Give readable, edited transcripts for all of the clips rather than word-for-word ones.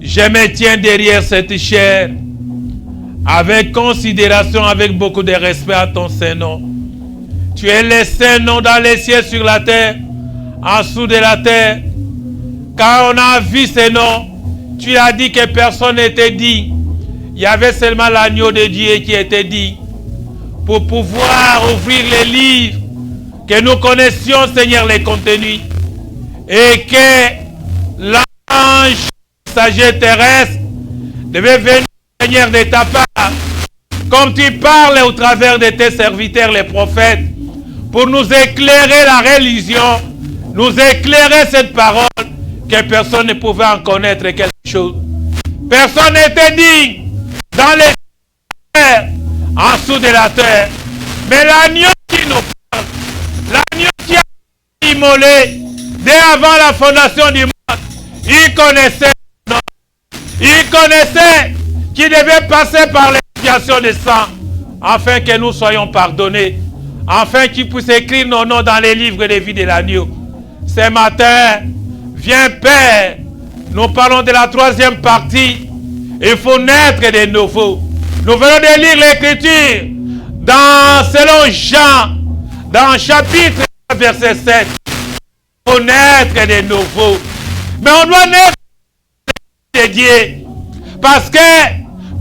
je me tiens derrière cette chair, avec considération, avec beaucoup de respect à ton Saint-Nom. Tu es le Saint-Nom dans les cieux, sur la terre, en dessous de la terre. Quand on a vu ces noms, tu as dit que personne n'était dit. Il y avait seulement l'agneau de Dieu qui était dit. Pour pouvoir ouvrir les livres, que nous connaissions, Seigneur, les contenus. Et que l'ange messager terrestre devait venir, Seigneur, de ta part, comme tu parles au travers de tes serviteurs, les prophètes, pour nous éclairer la religion, nous éclairer cette parole, que personne ne pouvait en connaître quelque chose. Personne n'était digne dans les terres, en dessous de la terre. Mais l'agneau qui nous parle, l'agneau qui a immolé dès avant la fondation du monde, il connaissait, il connaissait qu'il devait passer par l'expiation de sang, afin que nous soyons pardonnés, afin qu'il puisse écrire nos noms dans les livres de vie de l'agneau. Ce matin, viens Père, nous parlons de la troisième partie. Il faut naître de nouveau. Nous venons de lire l'écriture dans, selon Jean, dans chapitre 1, verset 7. Il faut naître de nouveau. Mais on doit naître de Dieu. Parce que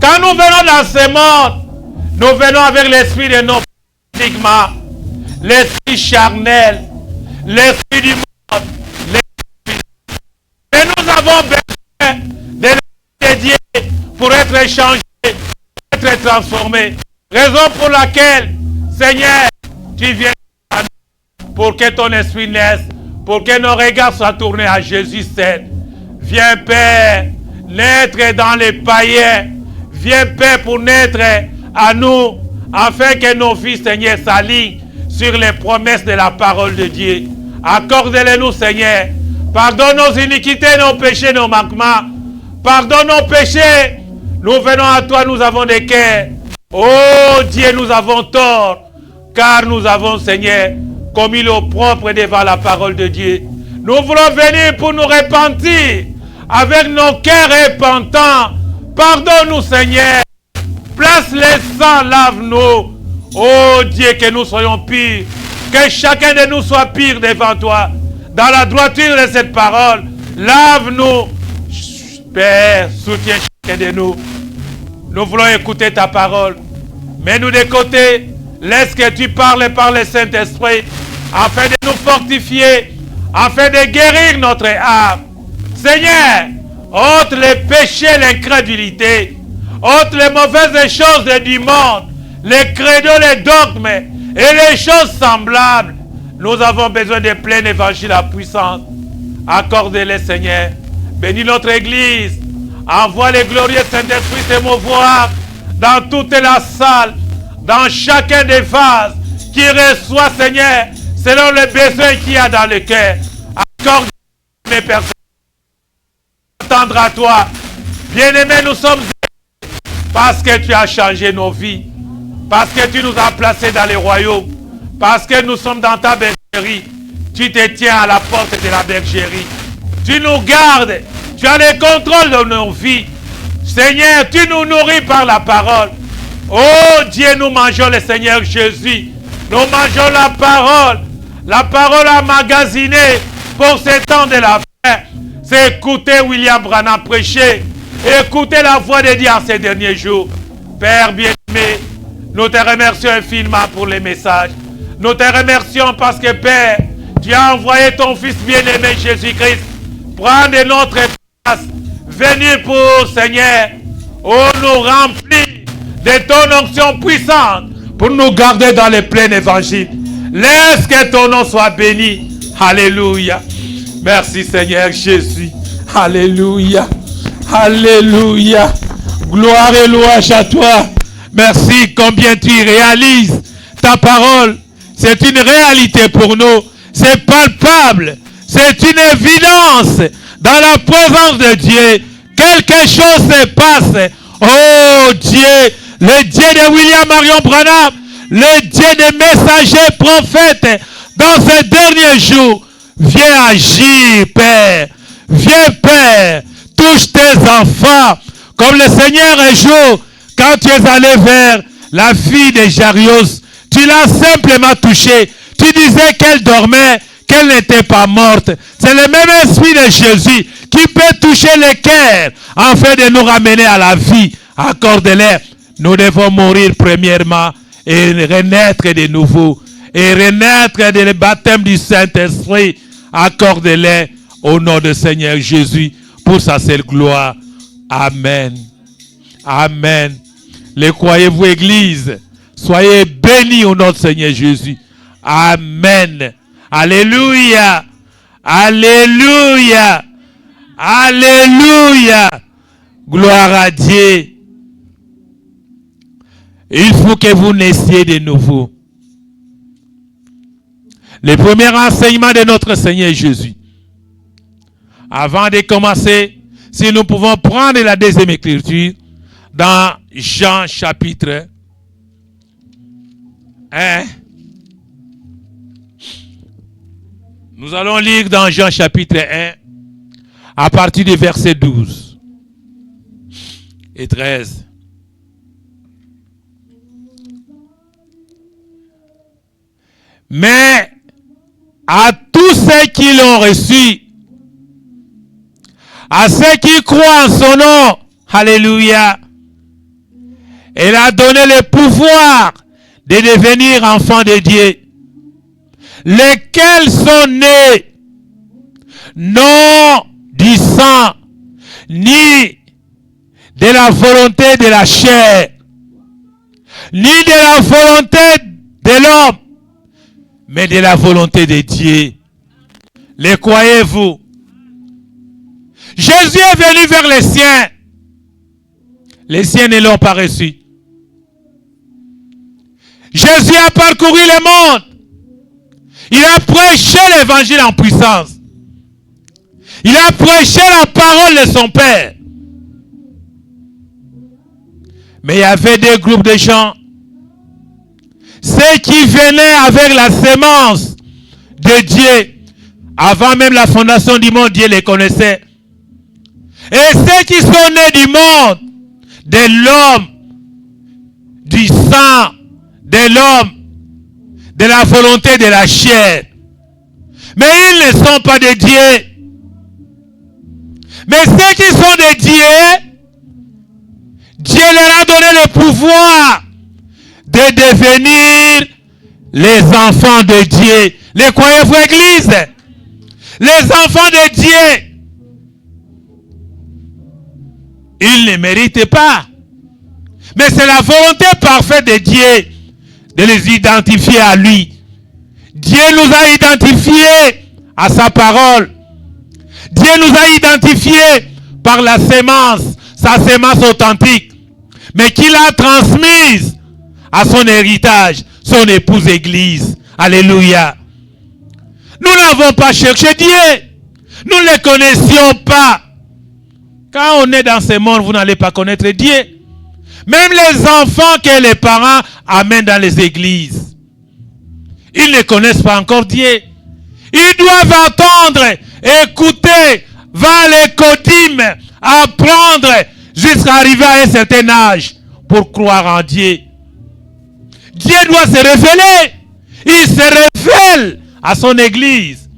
quand nous venons dans ce monde, nous venons avec l'esprit de nos paradigmes, l'esprit charnel, l'esprit du monde, mais nous avons besoin de l'esprit de Dieu pour être changés, pour être transformés. Raison pour laquelle, Seigneur, tu viens à nous pour que ton esprit naisse, pour que nos regards soient tournés à Jésus seul. Viens, Père, naître dans les païens. Viens, Père, pour naître à nous, afin que nos vies, Seigneur, s'alignent sur les promesses de la parole de Dieu. Accorde-les-nous, Seigneur. Pardonne nos iniquités, nos péchés, nos manquements. Pardonne nos péchés. Nous venons à toi, nous avons des cœurs. Oh Dieu, nous avons tort, car nous avons, Seigneur, commis l'opprobre devant la parole de Dieu. Nous voulons venir pour nous repentir avec nos cœurs repentants. Pardonne-nous, Seigneur. Place les sangs, lave-nous. Oh Dieu, que nous soyons purs. Que chacun de nous soit pur devant toi. Dans la droiture de cette parole, lave-nous. Père, soutiens chacun de nous. Nous voulons écouter ta parole. Mets-nous de côté. Laisse que tu parles par le Saint-Esprit, afin de nous fortifier, afin de guérir notre âme. Seigneur, ôte les péchés, l'incrédulité, ôte les mauvaises choses du monde, les credos, les dogmes et les choses semblables. Nous avons besoin de plein évangile à puissance. Accorde-les, Seigneur. Bénis notre Église. Envoie les glorieux Saint-Esprit se mouvoir dans toute la salle, dans chacun des vases, qui reçoit, Seigneur, selon les besoins qu'il y a dans le cœur. Accorde mes personnes. Attendre à toi. Bien-aimés, nous sommes parce que tu as changé nos vies, parce que tu nous as placés dans les royaumes, parce que nous sommes dans ta bergerie. Tu te tiens à la porte de la bergerie. Tu nous gardes. Tu as le contrôle de nos vies. Seigneur, tu nous nourris par la parole. Oh Dieu, nous mangeons le Seigneur Jésus. Nous mangeons la parole emmagasinée pour ce temps de la fin. C'est écouter William Branham prêcher. Écouter la voix de Dieu en ces derniers jours. Père bien-aimé, nous te remercions infiniment pour les messages. Nous te remercions parce que, Père, tu as envoyé ton Fils bien-aimé Jésus-Christ prendre notre place, venir pour, Seigneur, nous remplir de ton onction puissante pour nous garder dans le plein évangile. Laisse que ton nom soit béni. Alléluia. Merci Seigneur Jésus. Alléluia. Alléluia. Gloire et louange à toi. Merci combien tu réalises ta parole. C'est une réalité pour nous. C'est palpable. C'est une évidence. Dans la présence de Dieu, quelque chose se passe. Oh Dieu, le Dieu de William Marion Branham, le Dieu des messagers prophètes, dans ces derniers jours, viens agir, Père. Viens, Père. touche tes enfants. Comme le Seigneur un jour, quand tu es allé vers la fille de Jairus, tu l'as simplement touchée. Tu disais qu'elle dormait, qu'elle n'était pas morte. C'est le même esprit de Jésus qui peut toucher le cœur afin de nous ramener à la vie. Accorde-les. Nous devons mourir premièrement et renaître de nouveau. Et renaître de le baptême du Saint-Esprit. Accorde-les au nom du Seigneur Jésus pour sa seule gloire. Amen. Amen. Les croyez-vous, Église? Soyez bénis au nom du Seigneur Jésus. Amen. Alléluia. Alléluia. Alléluia. Gloire à Dieu. Il faut que vous naissiez de nouveau. Le premier enseignement de notre Seigneur Jésus. Avant de commencer, si nous pouvons prendre la deuxième écriture dans Jean chapitre 1. Nous allons lire dans Jean chapitre 1 à partir du verset 12 et 13. Mais à tous ceux qui l'ont reçu, à ceux qui croient en son nom, alléluia, il a donné le pouvoir de devenir enfants de Dieu, lesquels sont nés non du sang, ni de la volonté de la chair, ni de la volonté de l'homme, mais de la volonté de Dieu. Les croyez-vous? Jésus est venu vers les siens. Les siens ne l'ont pas reçu. Jésus a parcouru le monde. Il a prêché l'évangile en puissance. Il a prêché la parole de son Père. Mais il y avait deux groupes de gens. Ceux qui venaient avec la sémence de Dieu. Avant même la fondation du monde, Dieu les connaissait. Et ceux qui sont nés du monde, de l'homme, du sang, de l'homme, de la volonté de la chair. Mais ils ne sont pas de Dieu. Mais ceux qui sont de Dieu, Dieu leur a donné le pouvoir de devenir les enfants de Dieu. Les croyez-vous, Église? Les enfants de Dieu. Ils ne méritent pas. Mais c'est la volonté parfaite de Dieu de les identifier à lui. Dieu nous a identifiés à sa parole. Dieu nous a identifiés par la sémence, sa sémence authentique, mais qu'il a transmise à son héritage, son épouse Église. Alléluia. Nous n'avons pas cherché Dieu. Nous ne le connaissions pas. Quand on est dans ce monde, vous n'allez pas connaître Dieu. Même les enfants que les parents amènent dans les églises, ils ne connaissent pas encore Dieu. Ils doivent attendre, écouter, va à l'écotime, apprendre jusqu'à arriver à un certain âge pour croire en Dieu. Dieu doit se révéler. Il se révèle à son église.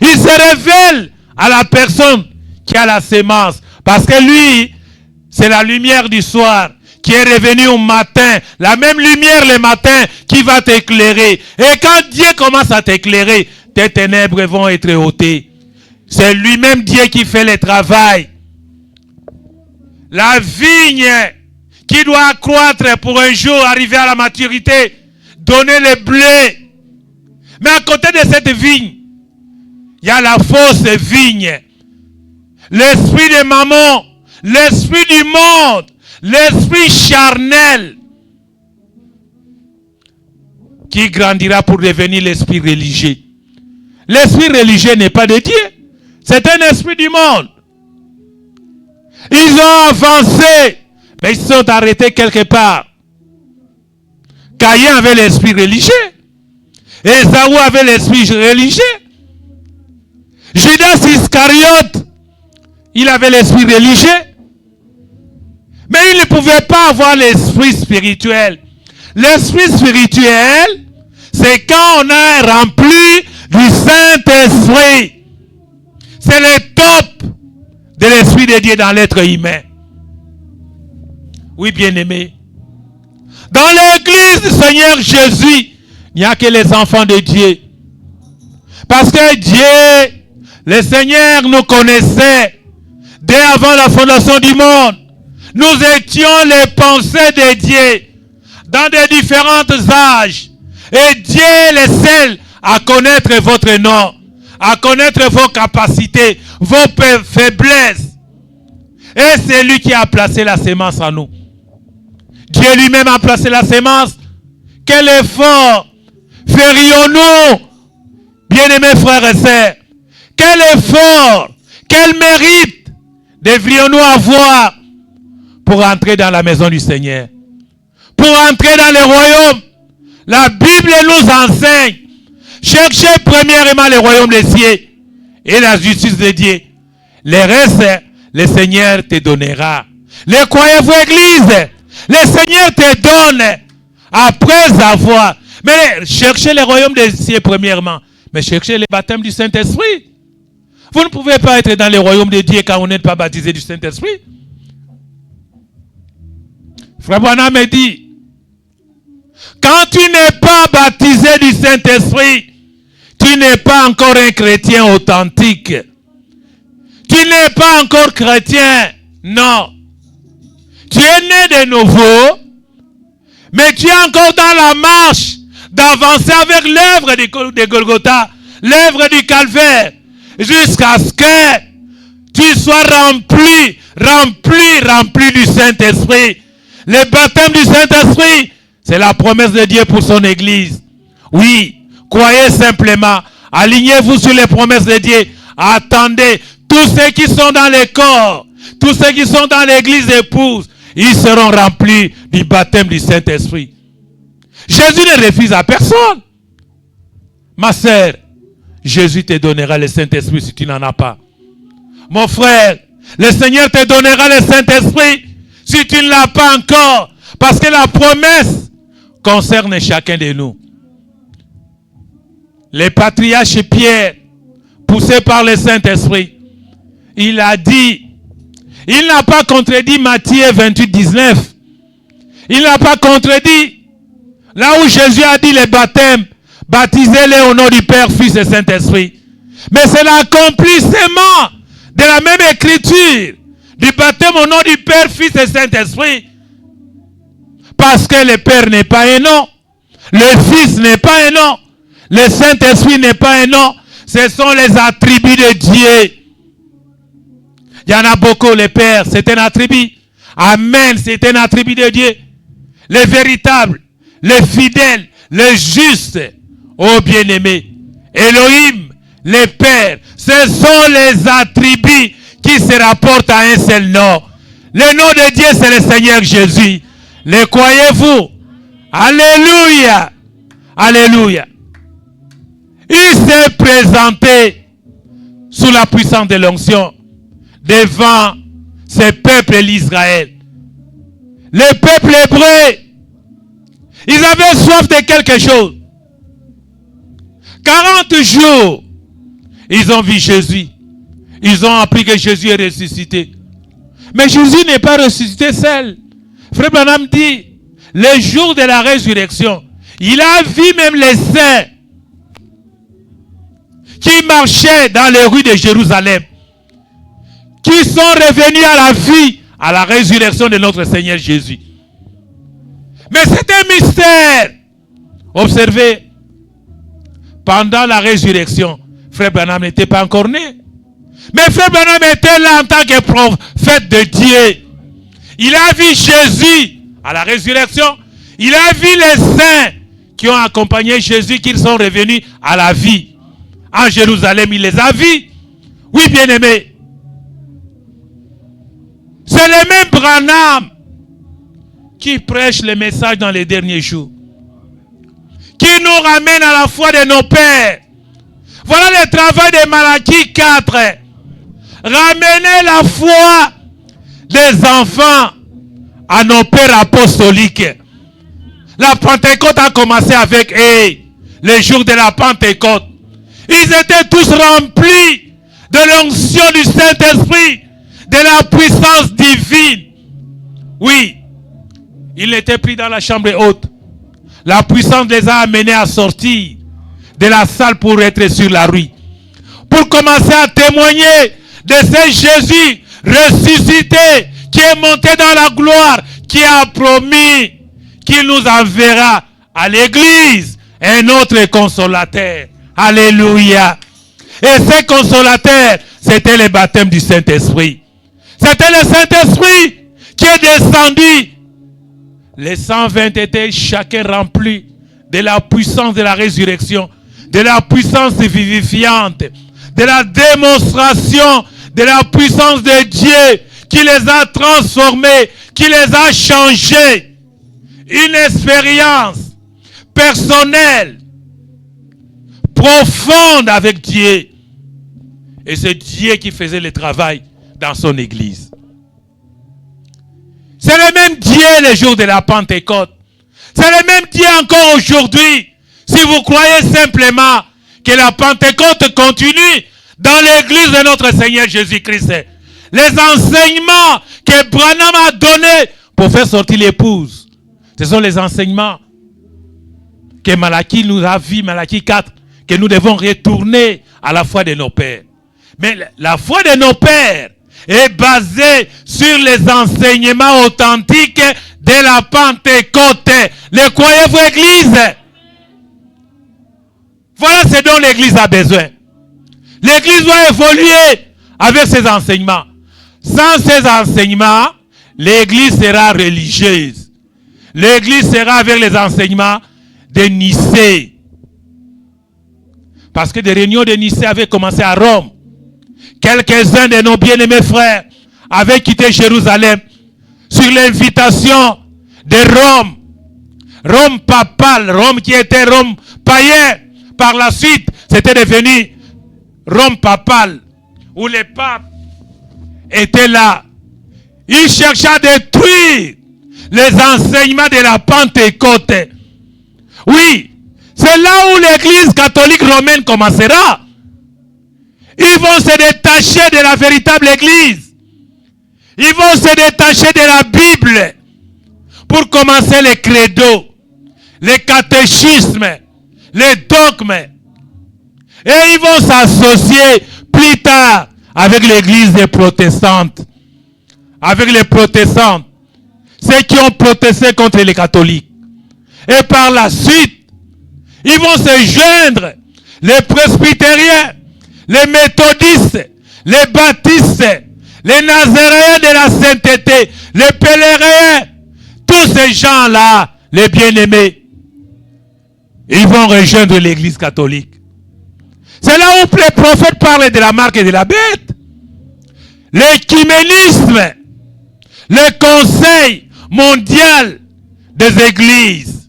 Il se révèle à la personne qui a la sémence. Parce que lui, c'est la lumière du soir qui est revenue au matin. La même lumière le matin qui va t'éclairer. Et quand Dieu commence à t'éclairer, tes ténèbres vont être ôtées. C'est lui-même Dieu qui fait le travail. La vigne qui doit croître pour un jour arriver à la maturité, donner le blé. Mais à côté de cette vigne, il y a la fausse vigne. L'esprit de maman, l'esprit du monde, l'esprit charnel qui grandira pour devenir l'esprit religieux. L'esprit religieux n'est pas de Dieu. C'est un esprit du monde. Ils ont avancé, mais ils se sont arrêtés quelque part. Caïn avait l'esprit religieux. Ésaü avait l'esprit religieux. Judas Iscariote, Il avait l'esprit religieux. Mais il ne pouvait pas avoir l'esprit spirituel. L'esprit spirituel, c'est quand on est rempli du Saint-Esprit. C'est le top de l'Esprit de Dieu dans l'être humain. Oui, bien-aimé. Dans l'église du Seigneur Jésus, il n'y a que les enfants de Dieu. Parce que Dieu, le Seigneur nous connaissait dès avant la fondation du monde. Nous étions les pensées de Dieu dans des différents âges. Et Dieu est le seul à connaître votre nom, à connaître vos capacités, vos faiblesses. Et c'est lui qui a placé la sémence en nous. Dieu lui-même a placé la sémence. Quel effort ferions-nous, bien-aimés frères et sœurs? Quel effort, quel mérite devrions-nous avoir pour entrer dans la maison du Seigneur? Pour entrer dans le royaume, la Bible nous enseigne. Cherchez premièrement le royaume des cieux et la justice de Dieu. Le reste, le Seigneur te donnera. Le croyez-vous, Église? Le Seigneur te donne après avoir. Mais cherchez le royaume des cieux premièrement. Mais cherchez le baptême du Saint-Esprit. Vous ne pouvez pas être dans le royaume de Dieu quand vous n'êtes pas baptisé du Saint-Esprit. Frère Branham me dit, quand tu n'es pas baptisé du Saint-Esprit, tu n'es pas encore un chrétien authentique. Tu n'es pas encore chrétien. Non. Tu es né de nouveau, mais tu es encore dans la marche d'avancer avec l'œuvre de Golgotha, l'œuvre du calvaire, jusqu'à ce que tu sois rempli du Saint-Esprit. Le baptême du Saint-Esprit, c'est la promesse de Dieu pour son Église. Oui, croyez simplement, alignez-vous sur les promesses de Dieu, attendez, tous ceux qui sont dans les corps, tous ceux qui sont dans l'Église épouse, ils seront remplis du baptême du Saint-Esprit. Jésus ne refuse à personne. Ma sœur, Jésus te donnera le Saint-Esprit si tu n'en as pas. Mon frère, le Seigneur te donnera le Saint-Esprit si tu ne l'as pas encore. Parce que la promesse concerne chacun de nous. Le patriarche Pierre, poussé par le Saint-Esprit, il a dit, il n'a pas contredit Matthieu 28, 19. Il n'a pas contredit. Là où Jésus a dit le baptême, baptisez-les au nom du Père, Fils et Saint-Esprit. Mais c'est l'accomplissement de la même écriture, du baptême au nom du Père, Fils et Saint-Esprit. Parce que le Père n'est pas un nom, le Fils n'est pas un nom, le Saint-Esprit n'est pas un nom. Ce sont les attributs de Dieu. Il y en a beaucoup, le Père, c'est un attribut. Amen, c'est un attribut de Dieu. Le véritable, le fidèle, le juste, ô bien-aimé. Elohim, le Père, ce sont les attributs qui se rapportent à un seul nom. Le nom de Dieu, c'est le Seigneur Jésus. Le croyez-vous? Alléluia. Alléluia. Il s'est présenté sous la puissance de l'onction devant ce peuple l'Israël. Le peuple hébreu, ils avaient soif de quelque chose. 40 jours, ils ont vu Jésus. Ils ont appris que Jésus est ressuscité. Mais Jésus n'est pas ressuscité seul. Frère Branham dit, le jour de la résurrection, il a vu même les saints qui marchaient dans les rues de Jérusalem, qui sont revenus à la vie, à la résurrection de notre Seigneur Jésus. Mais c'est un mystère. Observez, pendant la résurrection, Frère Branham n'était pas encore né. Mais Frère Branham était là en tant que prophète de Dieu. Il a vu Jésus à la résurrection. Il a vu les saints qui ont accompagné Jésus, qui sont revenus à la vie. En Jérusalem, il les a vus. Oui, bien-aimés. C'est le même Branham qui prêche le message dans les derniers jours. Qui nous ramène à la foi de nos pères. Voilà le travail de Malachie 4. ramener la foi des enfants à nos pères apostoliques. La Pentecôte a commencé avec eux, les jours de la Pentecôte. Ils étaient tous remplis de l'onction du Saint-Esprit, de la puissance divine. Oui, ils étaient pris dans la chambre haute. La puissance les a amenés à sortir de la salle pour être sur la rue. Pour commencer à témoigner de ce Jésus ressuscité qui est monté dans la gloire, qui a promis qu'il nous enverra à l'église un autre consolateur. Alléluia. Et ce consolateur, c'était le baptême du Saint-Esprit. C'était le Saint-Esprit qui est descendu. Les 120 étaient chacun remplis de la puissance de la résurrection, de la puissance vivifiante, de la démonstration de la puissance de Dieu qui les a transformés, qui les a changés. Une expérience personnelle, profonde avec Dieu. Et c'est Dieu qui faisait le travail dans son église. C'est le même Dieu les jours de la Pentecôte. C'est le même Dieu encore aujourd'hui. Si vous croyez simplement que la Pentecôte continue dans l'église de notre Seigneur Jésus-Christ. Les enseignements que Branham a donnés pour faire sortir l'épouse. Ce sont les enseignements que Malachie nous a vu, Malachie 4, que nous devons retourner à la foi de nos pères. Mais la foi de nos pères est basée sur les enseignements authentiques de la Pentecôte. Les croyez-vous, Église? Voilà ce dont l'Église a besoin. L'Église doit évoluer avec ses enseignements. Sans ces enseignements, l'Église sera religieuse. L'Église sera avec les enseignements de Nicée. Parce que des réunions de Nicée avaient commencé à Rome. Quelques-uns de nos bien-aimés frères avaient quitté Jérusalem sur l'invitation de Rome. Rome papale, Rome qui était Rome païen. Par la suite, c'était devenu Rome papale, où les papes étaient là. Ils cherchaient à détruire les enseignements de la Pentecôte. Oui, c'est là où l'église catholique romaine commencera. Ils vont se détacher de la véritable église. Ils vont se détacher de la Bible pour commencer les credos, les catéchismes, les dogmes. Et ils vont s'associer plus tard avec l'église des protestantes. Avec les protestants. Ceux qui ont protesté contre les catholiques. Et par la suite, ils vont se joindre les presbytériens, les méthodistes, les baptistes, les nazaréens de la sainteté, les pèlerins. Tous ces gens-là, les bien-aimés, ils vont rejoindre l'église catholique. C'est là où les prophètes parlent de la marque et de la bête. L'écuménisme, le conseil mondial des églises,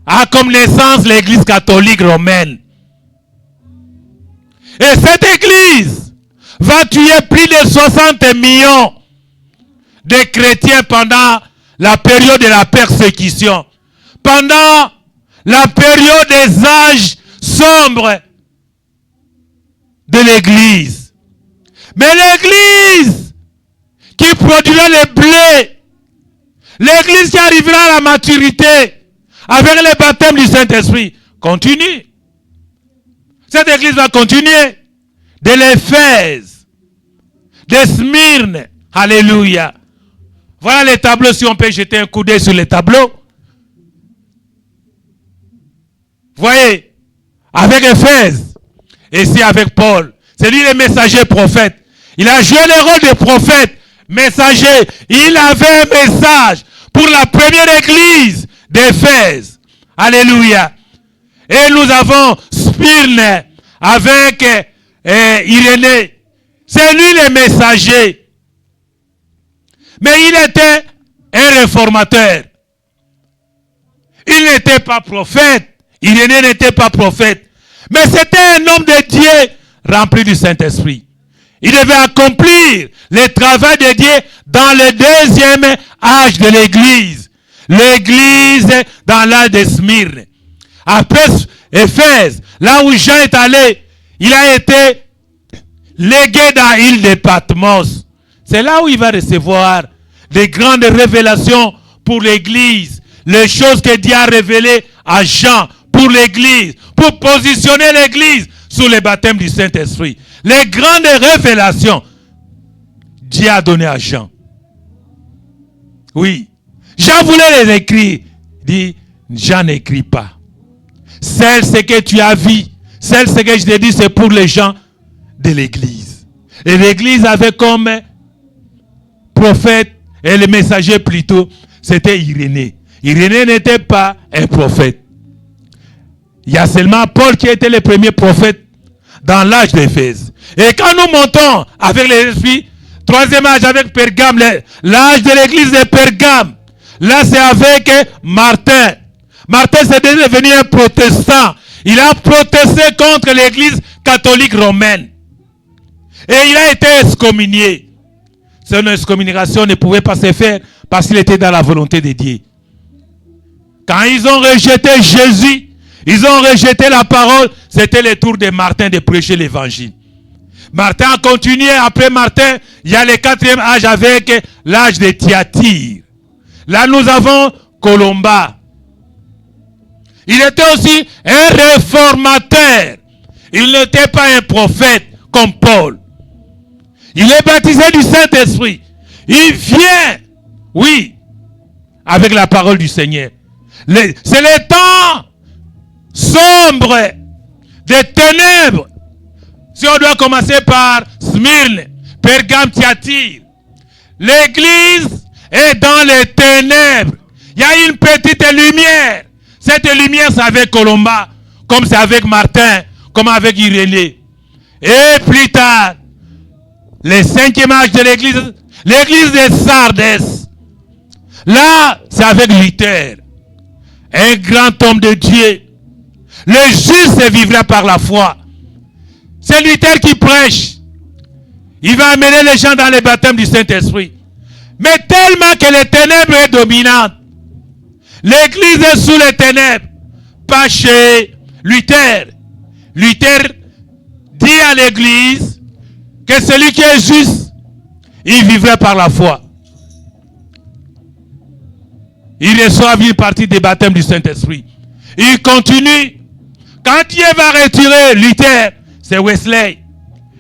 a comme naissance l'église catholique romaine. Et cette église va tuer plus de 60 millions de chrétiens pendant la période de la persécution. Pendant la période des âges sombres de l'église. Mais l'église qui produira le blé, l'église qui arrivera à la maturité avec le baptême du Saint-Esprit, continue. Cette église va continuer de l'Éphèse, de Smyrne. Alléluia. Voilà les tableaux, si on peut jeter un coup d'œil sur les tableaux. Voyez, avec Éphèse, et ici avec Paul, c'est lui le messager prophète. Il a joué le rôle de prophète, messager. Il avait un message pour la première église d'Éphèse. Alléluia. Et nous avons Smyrne avec Irénée. C'est lui le messager. Mais il était un réformateur. Il n'était pas prophète. Irénée n'était pas prophète. Mais c'était un homme de Dieu rempli du Saint-Esprit. Il devait accomplir le travail de Dieu dans le deuxième âge de l'église. L'église dans l'âge de Smyrne. Après Éphèse, là où Jean est allé, il a été légué dans l'île de Patmos. C'est là où il va recevoir des grandes révélations pour l'église. Les choses que Dieu a révélées à Jean pour l'église, pour positionner l'église sous le baptême du Saint-Esprit. Les grandes révélations, Dieu a donné à Jean. Oui. Jean voulait les écrire. Il dit, Jean n'écrit pas. Celle ce que tu as vu, celle ce que je t'ai dit, c'est pour les gens de l'église. Et l'église avait comme prophète, et le messager plutôt, c'était Irénée. Irénée n'était pas un prophète. Il y a seulement Paul qui était le premier prophète dans l'âge d'Éphèse. Et quand nous montons avec les esprits, troisième âge avec Pergame, l'âge de l'église de Pergame, là c'est avec Martin. Martin c'est devenu un protestant. Il a protesté contre l'église catholique romaine. Et il a été excommunié. Son excommunication ne pouvait pas se faire parce qu'il était dans la volonté de Dieu. Quand ils ont rejeté Jésus, ils ont rejeté la parole, c'était le tour de Martin de prêcher l'évangile. Martin a continué, après Martin, il y a le quatrième âge avec l'âge de Thyatire. Là nous avons Colomba. Il était aussi un réformateur. Il n'était pas un prophète comme Paul. Il est baptisé du Saint-Esprit. Il vient, oui, avec la parole du Seigneur. C'est le temps sombre des ténèbres. Si on doit commencer par Smyrne, Pergame, Thyatire. L'église est dans les ténèbres. Il y a une petite lumière. Cette lumière, c'est avec Colomba, comme c'est avec Martin, comme avec Irénée. Et plus tard, le cinquième âge de l'église, l'église de Sardes. Là, c'est avec Luther, un grand homme de Dieu. Le juste vivra par la foi. C'est Luther qui prêche. Il va amener les gens dans le baptême du Saint-Esprit. Mais tellement que les ténèbres est dominante. L'église est sous les ténèbres. Pas chez Luther. Luther dit à l'église que celui qui est juste, il vivra par la foi. Il reçoit une partie des baptêmes du Saint-Esprit. Il continue. Quand Dieu va retirer Luther, c'est Wesley.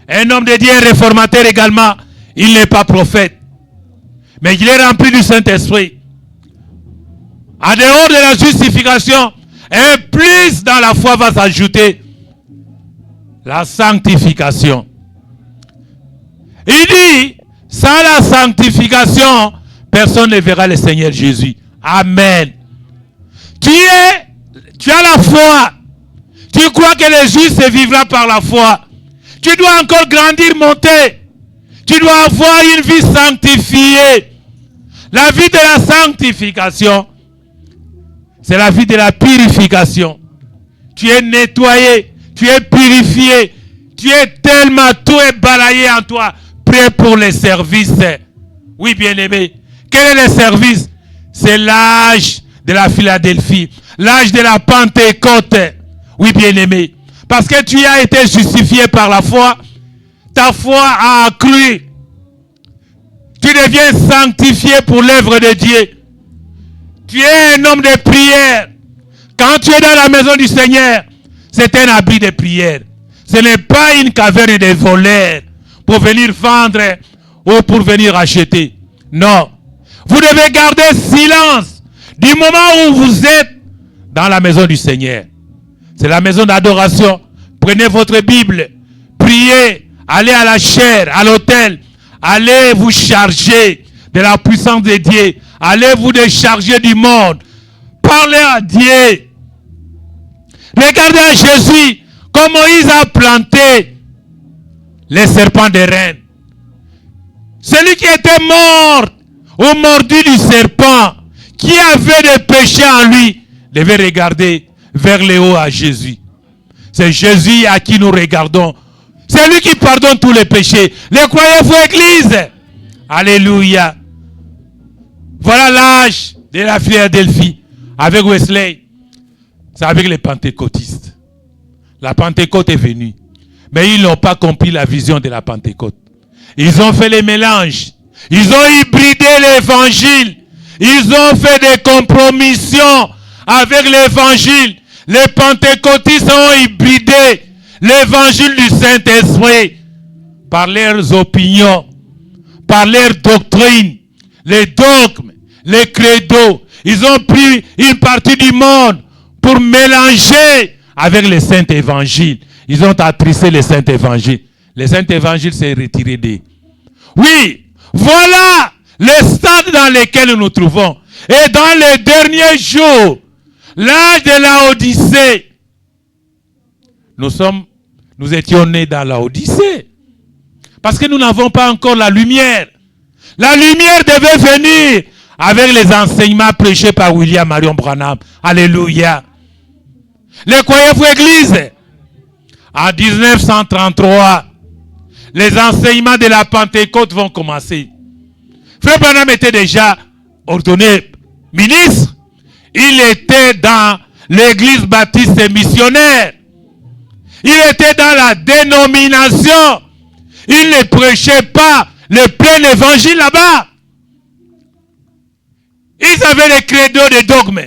Un homme de Dieu, réformateur également. Il n'est pas prophète. Mais il est rempli du Saint-Esprit. En dehors de la justification, un plus dans la foi va s'ajouter. La sanctification. Il dit, sans la sanctification, personne ne verra le Seigneur Jésus. Amen. Tu as la foi. Tu crois que le juste vivra par la foi. Tu dois encore grandir, monter. Tu dois avoir une vie sanctifiée. La vie de la sanctification, c'est la vie de la purification. Tu es nettoyé, tu es purifié. Tu es tellement tout est balayé en toi, prêt pour les services. Oui, bien-aimé. Quel est le service? C'est l'âge de la Philadelphie, l'âge de la Pentecôte. Oui, bien-aimé. Parce que tu as été justifié par la foi, ta foi a accru. Tu deviens sanctifié pour l'œuvre de Dieu. Tu es un homme de prière. Quand tu es dans la maison du Seigneur, c'est un habit de prière. Ce n'est pas une caverne de voleurs pour venir vendre ou pour venir acheter. Non. Vous devez garder silence du moment où vous êtes dans la maison du Seigneur. C'est la maison d'adoration. Prenez votre Bible, priez, allez à la chaire, à l'autel. Allez vous charger de la puissance de Dieu. Allez vous décharger du monde. Parlez à Dieu. Regardez à Jésus, comme Moïse a planté les serpents des reines. Celui qui était mort ou mordu du serpent, qui avait des péchés en lui, devait regarder vers le haut à Jésus. C'est Jésus à qui nous regardons. C'est lui qui pardonne tous les péchés. Les croyez, vous, Église. Alléluia. Voilà l'âge de la Philadelphie. Avec Wesley. C'est avec les pentecôtistes. La Pentecôte est venue. Mais ils n'ont pas compris la vision de la Pentecôte. Ils ont fait les mélanges. Ils ont hybridé l'évangile. Ils ont fait des compromissions avec l'évangile. Les pentecôtistes ont hybridé l'évangile du Saint-Esprit par leurs opinions, par leurs doctrines, les dogmes, les credos. Ils ont pris une partie du monde pour mélanger avec le Saint-Évangile. Ils ont attrissé le Saint-Évangile. Le Saint-Évangile s'est retiré d'eux. Oui, voilà le stade dans lequel nous nous trouvons. Et dans les derniers jours, l'âge de la Odyssée, nous étions nés dans la Odyssée. Parce que nous n'avons pas encore la lumière. La lumière devait venir avec les enseignements prêchés par William Marion Branham. Alléluia. Les croyez-vous, Église? En 1933, les enseignements de la Pentecôte vont commencer. Frère Branham était déjà ordonné ministre. Il était dans l'église baptiste missionnaire. Il était dans la dénomination. Il ne prêchait pas le plein évangile là-bas. Ils avaient les credos des dogmes.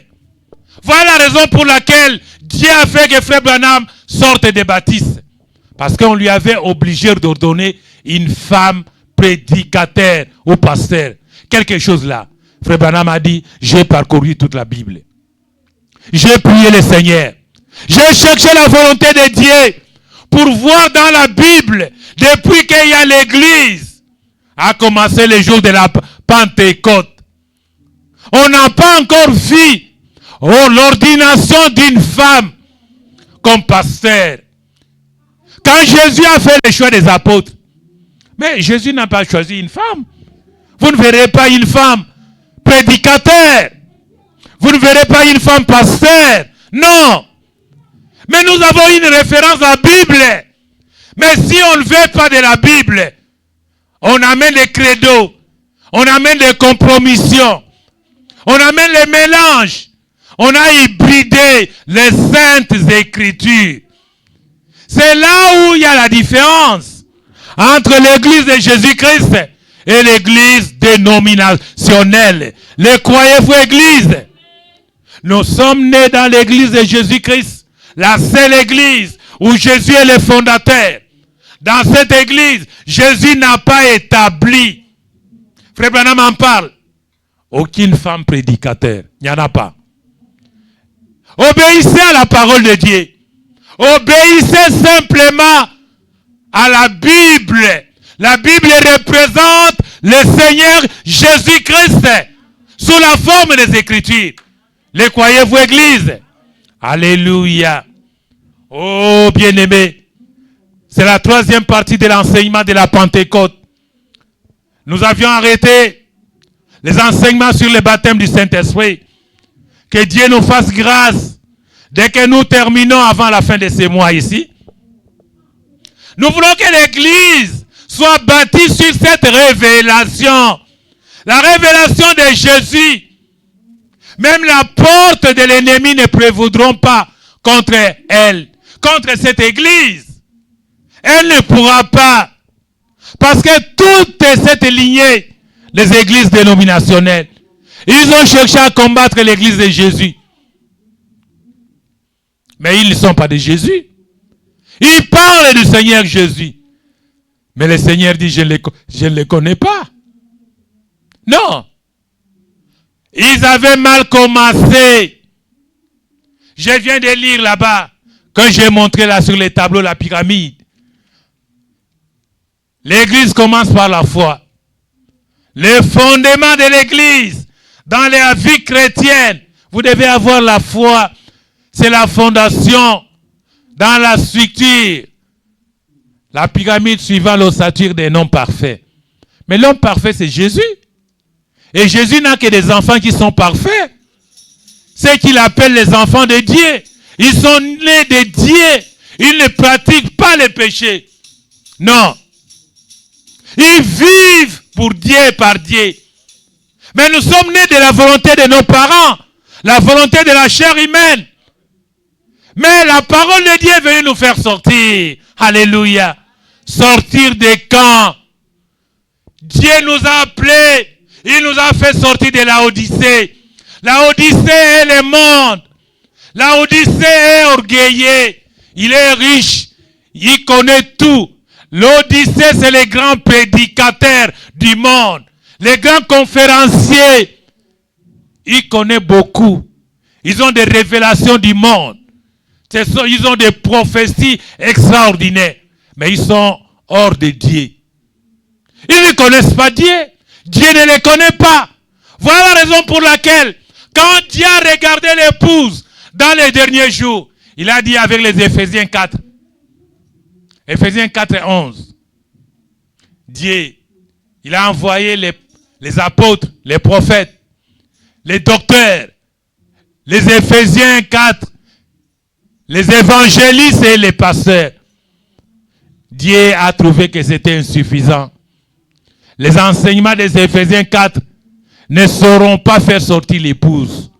Voilà la raison pour laquelle Dieu a fait que Frère Branham sorte des baptistes. Parce qu'on lui avait obligé d'ordonner une femme prédicateur ou pasteur. Quelque chose là. Frère Branham a dit, j'ai parcouru toute la Bible. J'ai prié le Seigneur. J'ai cherché la volonté de Dieu pour voir dans la Bible, depuis qu'il y a l'église, a commencé le jour de la Pentecôte. On n'a pas encore vu l'ordination d'une femme comme pasteur. Quand Jésus a fait le choix des apôtres, mais Jésus n'a pas choisi une femme. Vous ne verrez pas une femme prédicateur. Vous ne verrez pas une femme pasteur. Non. Mais nous avons une référence à la Bible. Mais si on ne veut pas de la Bible, on amène les credos. On amène les compromissions. On amène les mélanges. On a hybridé les saintes écritures. C'est là où il y a la différence entre l'église de Jésus-Christ et l'église dénominationnelle. Les croyez-vous, église? Nous sommes nés dans l'église de Jésus-Christ, la seule église où Jésus est le fondateur. Dans cette église, Jésus n'a pas établi. Frère Branham en parle. Aucune femme prédicateur. Il n'y en a pas. Obéissez à la parole de Dieu. Obéissez simplement à la Bible. La Bible représente le Seigneur Jésus-Christ sous la forme des Écritures. Les croyez-vous, Église? Alléluia. Oh, bien-aimés, c'est la troisième partie de l'enseignement de la Pentecôte. Nous avions arrêté les enseignements sur le baptême du Saint-Esprit. Que Dieu nous fasse grâce dès que nous terminons avant la fin de ce mois ici. Nous voulons que l'Église soit bâtie sur cette révélation. La révélation de Jésus. Même la porte de l'ennemi ne prévaudront pas contre elle, contre cette Église. Elle ne pourra pas. Parce que toute cette lignée des églises dénominationnelles, ils ont cherché à combattre l'église de Jésus. Mais ils ne sont pas de Jésus. Ils parlent du Seigneur Jésus. Mais le Seigneur dit, je ne les connais pas. Non. Ils avaient mal commencé. Je viens de lire là-bas, quand j'ai montré là sur les tableaux la pyramide. L'église commence par la foi. Le fondement de l'église, dans la vie chrétienne, vous devez avoir la foi. C'est la fondation dans la structure. La pyramide suivant l'ossature des noms parfaits. Mais l'homme parfait, c'est Jésus. Et Jésus n'a que des enfants qui sont parfaits. C'est qu'il appelle les enfants de Dieu. Ils sont nés de Dieu. Ils ne pratiquent pas les péchés. Non. Ils vivent pour Dieu, par Dieu. Mais nous sommes nés de la volonté de nos parents, la volonté de la chair humaine. Mais la parole de Dieu est venue nous faire sortir. Alléluia. Sortir des camps. Dieu nous a appelés. Il nous a fait sortir de la Odyssée. La Odyssée est le monde. La Odyssée est orgueilleux. Il est riche. Il connaît tout. L'Odyssée, c'est les grands prédicateurs du monde. Les grands conférenciers. Ils connaissent beaucoup. Ils ont des révélations du monde. Ils ont des prophéties extraordinaires. Mais ils sont hors de Dieu. Ils ne connaissent pas Dieu. Dieu ne les connaît pas. Voilà la raison pour laquelle, quand Dieu a regardé l'épouse dans les derniers jours, il a dit avec les Éphésiens 4. Éphésiens 4 et 11. Dieu, il a envoyé les apôtres, les prophètes, les docteurs, les Éphésiens 4, les évangélistes et les pasteurs. Dieu a trouvé que c'était insuffisant. Les enseignements des Éphésiens 4 ne sauront pas faire sortir l'épouse.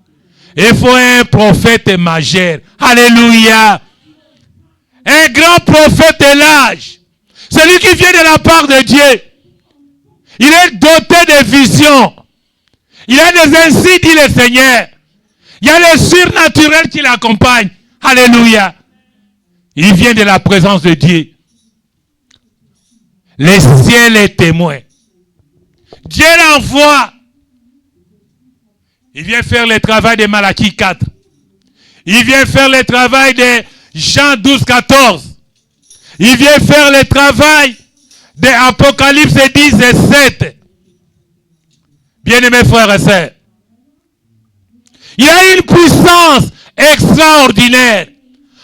Il faut un prophète majeur. Alléluia. Un grand prophète de l'âge. Celui qui vient de la part de Dieu. Il est doté de visions. Il a des ainsi dit le Seigneur. Il y a le surnaturel qui l'accompagne. Alléluia. Il vient de la présence de Dieu. Le ciel est témoin. Dieu l'envoie. Il vient faire le travail de Malachie 4. Il vient faire le travail de Jean 12, 14. Il vient faire le travail de Apocalypse 10 et 7. Bien-aimés frères et sœurs. Il y a une puissance extraordinaire.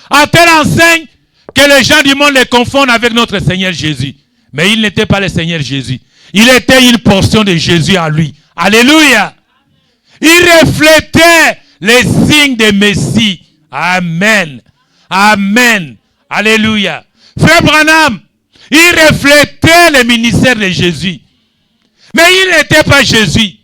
À telle enseigne que les gens du monde les confondent avec notre Seigneur Jésus. Mais il n'était pas le Seigneur Jésus. Il était une portion de Jésus en lui. Alléluia. Il reflétait les signes de Messie. Amen. Amen. Alléluia. Frère Branham, il reflétait le ministère de Jésus. Mais il n'était pas Jésus.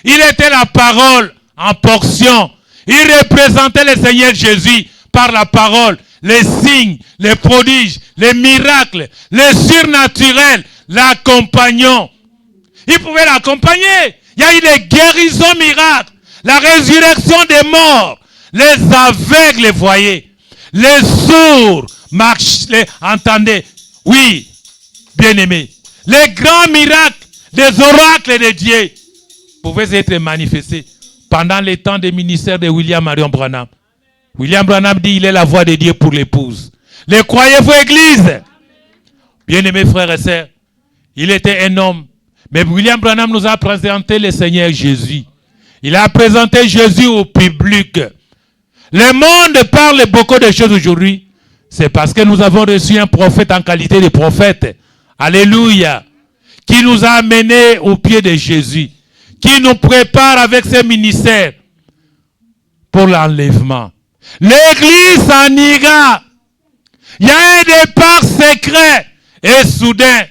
Il était la parole en portion. Il représentait le Seigneur Jésus par la parole, les signes, les prodiges, les miracles, les surnaturels, l'accompagnant. Il pouvait l'accompagner. Il y a eu des guérisons miracles, la résurrection des morts, les aveugles voyaient, les sourds entendaient. Oui, bien-aimés, les grands miracles, les oracles de Dieu pouvaient être manifestés pendant les temps des ministères de William Marion Branham. William Branham dit, il est la voix de Dieu pour l'épouse. Les croyez-vous, Église? Bien-aimés frères et sœurs, il était un homme. Mais William Branham nous a présenté le Seigneur Jésus. Il a présenté Jésus au public. Le monde parle beaucoup de choses aujourd'hui. C'est parce que nous avons reçu un prophète en qualité de prophète. Alléluia. Qui nous a amenés au pied de Jésus. Qui nous prépare avec ses ministères pour l'enlèvement. L'Église s'en ira. Il y a un départ secret et soudain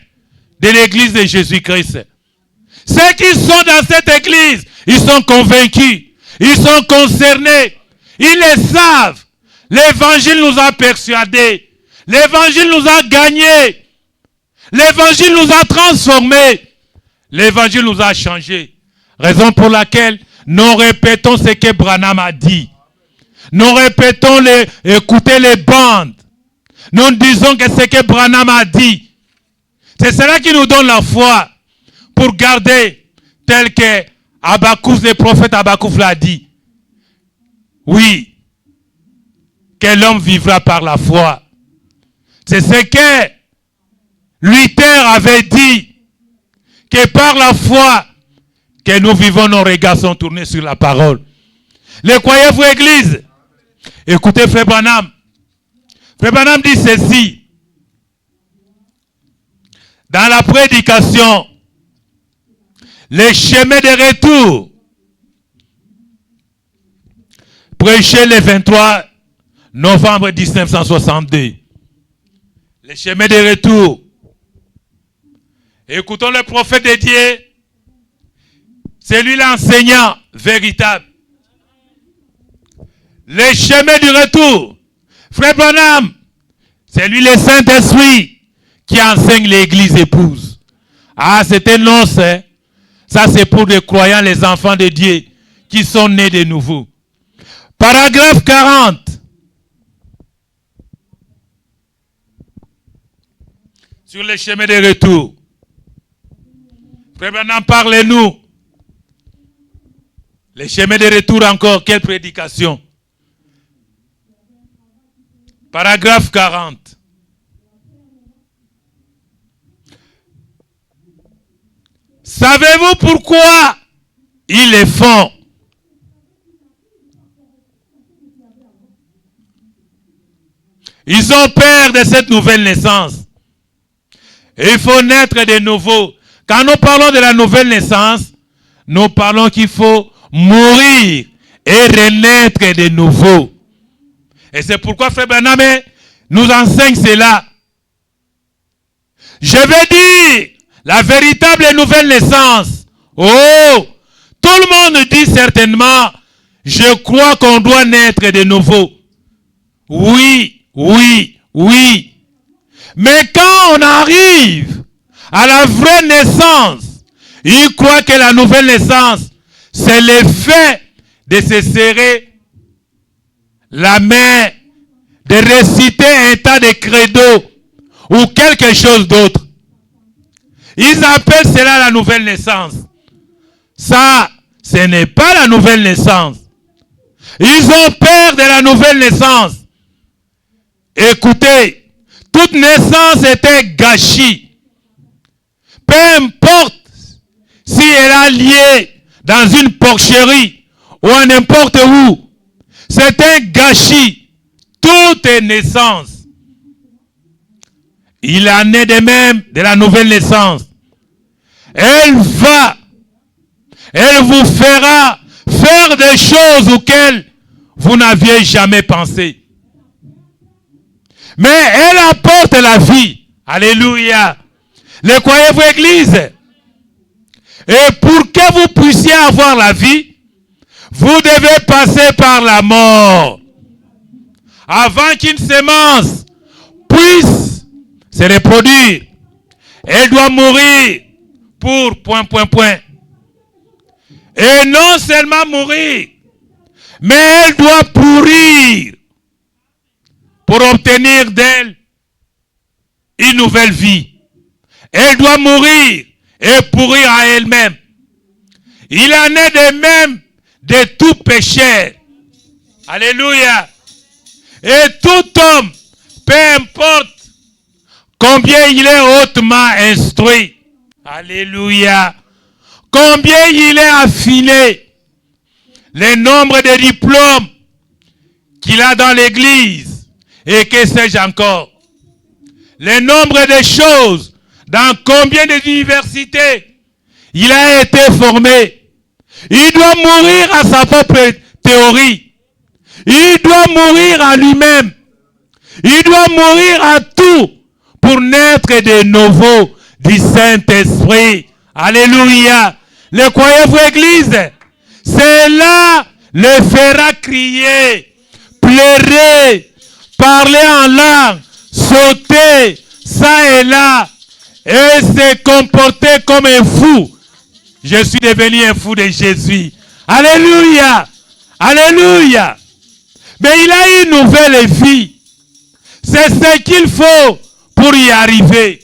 de l'Église de Jésus-Christ. Ceux qui sont dans cette Église, ils sont convaincus, ils sont concernés, ils le savent. L'Évangile nous a persuadés, l'Évangile nous a gagnés, l'Évangile nous a transformés, l'Évangile nous a changés. Raison pour laquelle nous répétons ce que Branham a dit. Nous répétons, écoutez les bandes. Nous disons que ce que Branham a dit, c'est cela qui nous donne la foi pour garder tel que Habakkuk, le prophète Habakkuk l'a dit. Oui, que l'homme vivra par la foi. C'est ce que Luther avait dit, que par la foi que nous vivons, nos regards sont tournés sur la parole. Les croyez-vous, Église? Écoutez, Frère Branham. Frère Branham dit ceci. Dans la prédication, les chemins de retour, prêché le 23 novembre 1962. Les chemins de retour, Écoutons le prophète de Dieu. C'est lui l'enseignant véritable. Le chemin du retour. Frère Branham, c'est lui le Saint-Esprit qui enseigne l'église épouse. Ah, c'est un noce, hein? Ça, c'est pour les croyants, les enfants de Dieu qui sont nés de nouveau. Paragraphe 40. Sur le chemin de retour. Frère Branham, parlez-nous. Le chemin de retour encore, quelle prédication? Paragraphe 40. Savez-vous pourquoi ils le font? Ils ont peur de cette nouvelle naissance. Et il faut naître de nouveau. Quand nous parlons de la nouvelle naissance, nous parlons qu'il faut mourir et renaître de nouveau. Et c'est pourquoi Frère Branham nous enseigne cela. Je vais dire la véritable nouvelle naissance. Oh, tout le monde dit certainement, je crois qu'on doit naître de nouveau. Oui, oui, oui. Mais quand on arrive à la vraie naissance, il croit que la nouvelle naissance, c'est le fait de se serrer la main, de réciter un tas de credos ou quelque chose d'autre. Ils appellent cela la nouvelle naissance. Ça, ce n'est pas la nouvelle naissance. Ils ont peur de la nouvelle naissance. Écoutez, toute naissance était gâchis. Peu importe si elle a lié dans une porcherie ou à n'importe où. C'est un gâchis. Toute naissance. Il en est de même de la nouvelle naissance. Elle vous fera faire des choses auxquelles vous n'aviez jamais pensé. Mais elle apporte la vie. Alléluia. Le croyez-vous, Église? Et pour que vous puissiez avoir la vie, vous devez passer par la mort. Avant qu'une semence puisse se reproduire, elle doit mourir pour ... Et non seulement mourir, mais elle doit pourrir pour obtenir d'elle une nouvelle vie. Elle doit mourir et pourrir à elle-même. Il en est de même de tout pécheur. Alléluia. Et tout homme, peu importe combien il est hautement instruit. Alléluia. Combien il est affiné. Le nombre de diplômes qu'il a dans l'église. Et que sais-je encore. Le nombre de choses. Dans combien d'universités il a été formé. Il doit mourir à sa propre théorie. Il doit mourir à lui-même. Il doit mourir à tout pour naître de nouveau du Saint-Esprit. Alléluia. Le croyez-vous, Église? Cela le fera crier, pleurer, parler en langue, sauter, ça et là, et se comporter comme un fou. Je suis devenu un fou de Jésus. Alléluia. Alléluia. Mais il a une nouvelle vie. C'est ce qu'il faut pour y arriver.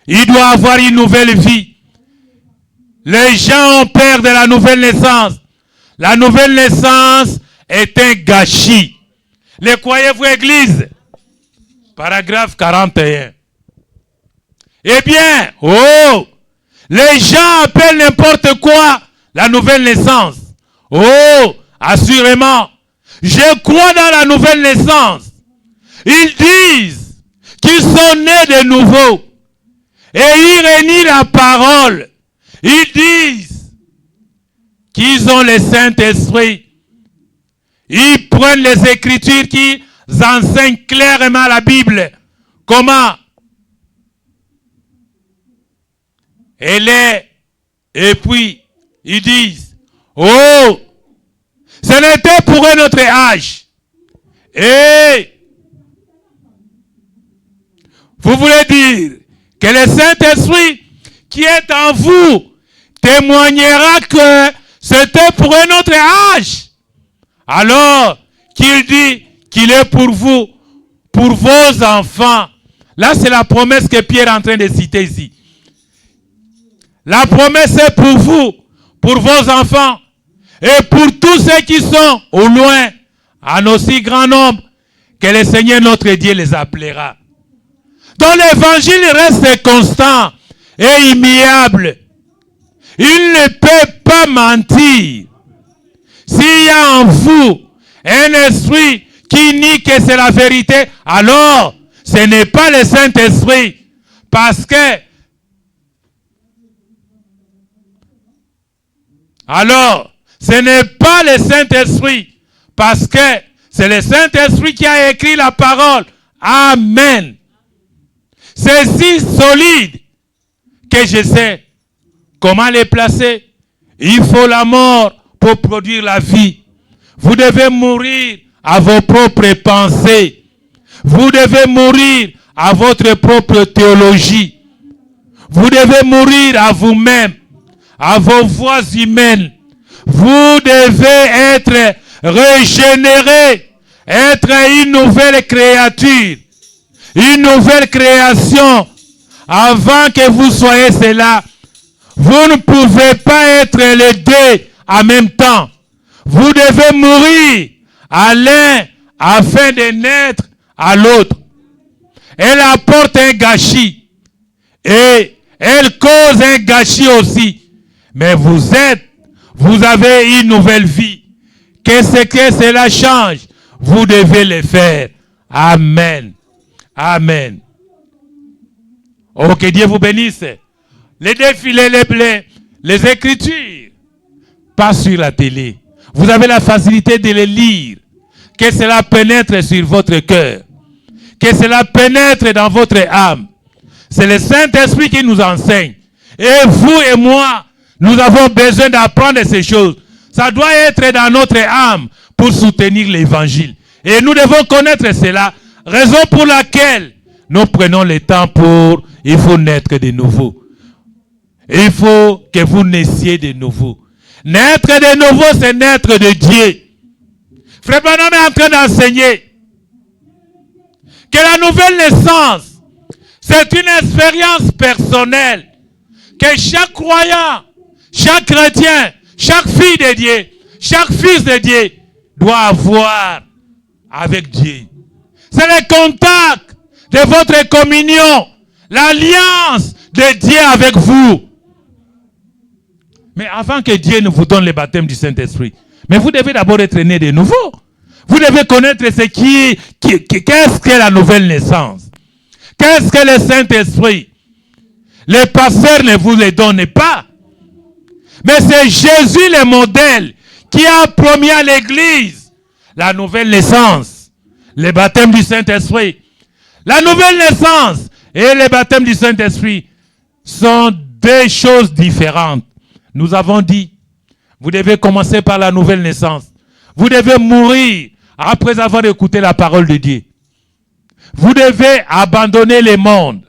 Il doit avoir une nouvelle vie. Les gens ont peur de la nouvelle naissance. La nouvelle naissance est un gâchis. Le croyez-vous, Église? Paragraphe 41. Eh bien, les gens appellent n'importe quoi la nouvelle naissance. Oh, assurément, je crois dans la nouvelle naissance. Ils disent qu'ils sont nés de nouveau. Et ils renient la parole. Ils disent qu'ils ont le Saint-Esprit. Ils prennent les Écritures qui enseignent clairement la Bible. Comment? Et puis, ils disent, oh, ce n'était pour un autre âge. Et vous voulez dire que le Saint-Esprit qui est en vous témoignera que c'était pour un autre âge. Alors qu'il dit qu'il est pour vous, pour vos enfants. Là, c'est la promesse que Pierre est en train de citer ici. La promesse est pour vous, pour vos enfants, et pour tous ceux qui sont au loin, en aussi grand nombre, que le Seigneur notre Dieu les appellera. Donc l'évangile reste constant et immuable. Il ne peut pas mentir. S'il y a en vous un esprit qui nie que c'est la vérité, alors ce n'est pas le Saint-Esprit. Parce que ce n'est pas le Saint-Esprit. Parce que c'est le Saint-Esprit qui a écrit la parole. Amen. C'est si solide que je sais comment les placer. Il faut la mort pour produire la vie. Vous devez mourir à vos propres pensées. Vous devez mourir à votre propre théologie. Vous devez mourir à vous-même, à vos voies humaines. Vous devez être régénéré, être une nouvelle créature, une nouvelle création. Avant que vous soyez cela, vous ne pouvez pas être les deux en même temps. Vous devez mourir à l'un afin de naître à l'autre. Elle apporte un gâchis et elle cause un gâchis aussi. Mais vous avez une nouvelle vie. Qu'est-ce que cela change? Vous devez le faire. Amen. Amen. Oh, que Dieu vous bénisse. Les défilés, les Écritures, pas sur la télé. Vous avez la facilité de les lire. Que cela pénètre sur votre cœur. Que cela pénètre dans votre âme. C'est le Saint-Esprit qui nous enseigne. Et vous et moi, nous avons besoin d'apprendre ces choses. Ça doit être dans notre âme pour soutenir l'évangile. Et nous devons connaître cela. Raison pour laquelle nous prenons le temps il faut naître de nouveau. Il faut que vous naissiez de nouveau. Naître de nouveau, c'est naître de Dieu. Frère Branham est en train d'enseigner que la nouvelle naissance, c'est une expérience personnelle que chaque croyant, chaque chrétien, chaque fille de Dieu, chaque fils de Dieu doit avoir avec Dieu. C'est le contact de votre communion, l'alliance de Dieu avec vous. Mais avant que Dieu ne vous donne le baptême du Saint-Esprit, mais vous devez d'abord être né de nouveau. Vous devez connaître qu'est-ce que la nouvelle naissance. Qu'est-ce que le Saint-Esprit? Les pasteurs ne vous le donnent pas. Mais c'est Jésus le modèle qui a promis à l'Église la nouvelle naissance, le baptême du Saint-Esprit. La nouvelle naissance et le baptême du Saint-Esprit sont deux choses différentes. Nous avons dit, vous devez commencer par la nouvelle naissance. Vous devez mourir après avoir écouté la parole de Dieu. Vous devez abandonner le monde.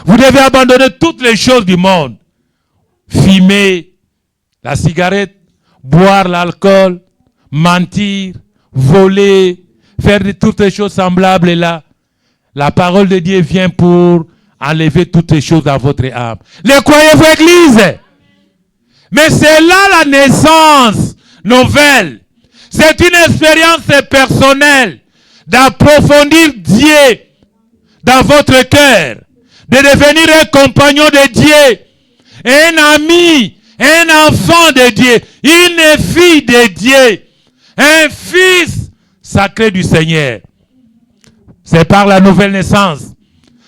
Vous devez abandonner toutes les choses du monde. Fumer la cigarette, boire l'alcool, mentir, voler, faire toutes les choses semblables là. La parole de Dieu vient pour enlever toutes les choses dans votre âme. Les croyez-vous, Église? Mais c'est là la naissance nouvelle. C'est une expérience personnelle d'approfondir Dieu dans votre cœur, de devenir un compagnon de Dieu, un ami, un enfant de Dieu, une fille de Dieu, un fils sacré du Seigneur. C'est par la nouvelle naissance.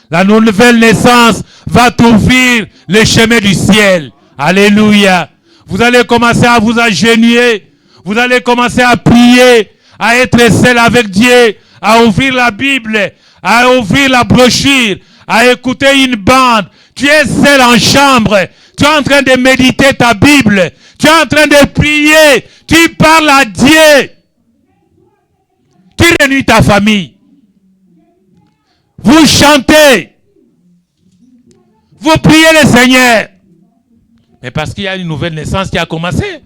La nouvelle naissance va t'ouvrir le chemin du ciel. Alléluia. Vous allez commencer à vous agenouiller. Vous allez commencer à prier, à être seul avec Dieu, à ouvrir la Bible, à ouvrir la brochure, à écouter une bande. Tu es seul en chambre. Tu es en train de méditer ta Bible. Tu es en train de prier. Tu parles à Dieu. Tu réunis ta famille. Vous chantez. Vous priez le Seigneur. Mais parce qu'il y a une nouvelle naissance qui a commencé.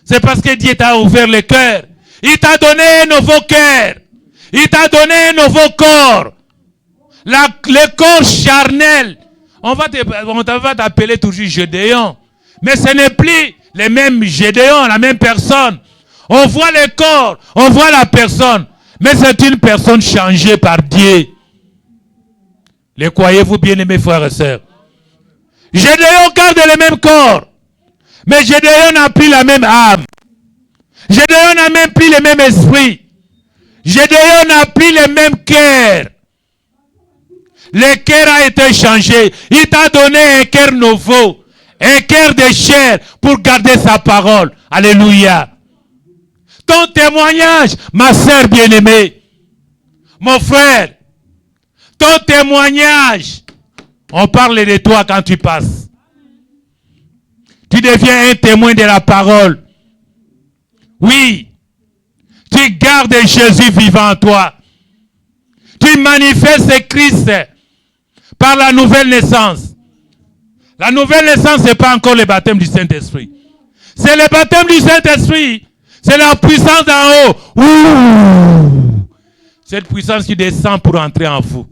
C'est parce que Dieu t'a ouvert le cœur. Il t'a donné un nouveau cœur. Il t'a donné un nouveau corps. Le corps charnel. On va t'appeler toujours Gédéon. Mais ce n'est plus le même Gédéon, la même personne. On voit le corps, on voit la personne. Mais c'est une personne changée par Dieu. Le croyez-vous, bien-aimés frères et sœurs? Gédéon garde le même corps. Mais Gédéon n'a plus la même âme. Gédéon n'a même plus le même esprit. Gédéon n'a plus le même cœur. Le cœur a été changé. Il t'a donné un cœur nouveau. Un cœur de chair pour garder sa parole. Alléluia. Ton témoignage, ma sœur bien-aimée, mon frère, ton témoignage, on parle de toi quand tu passes. Tu deviens un témoin de la parole. Oui, tu gardes Jésus vivant en toi. Tu manifestes Christ par la nouvelle naissance. La nouvelle naissance, ce n'est pas encore le baptême du Saint-Esprit. C'est le baptême du Saint-Esprit. C'est la puissance d'en haut. Ouh. Cette puissance qui descend pour entrer en vous.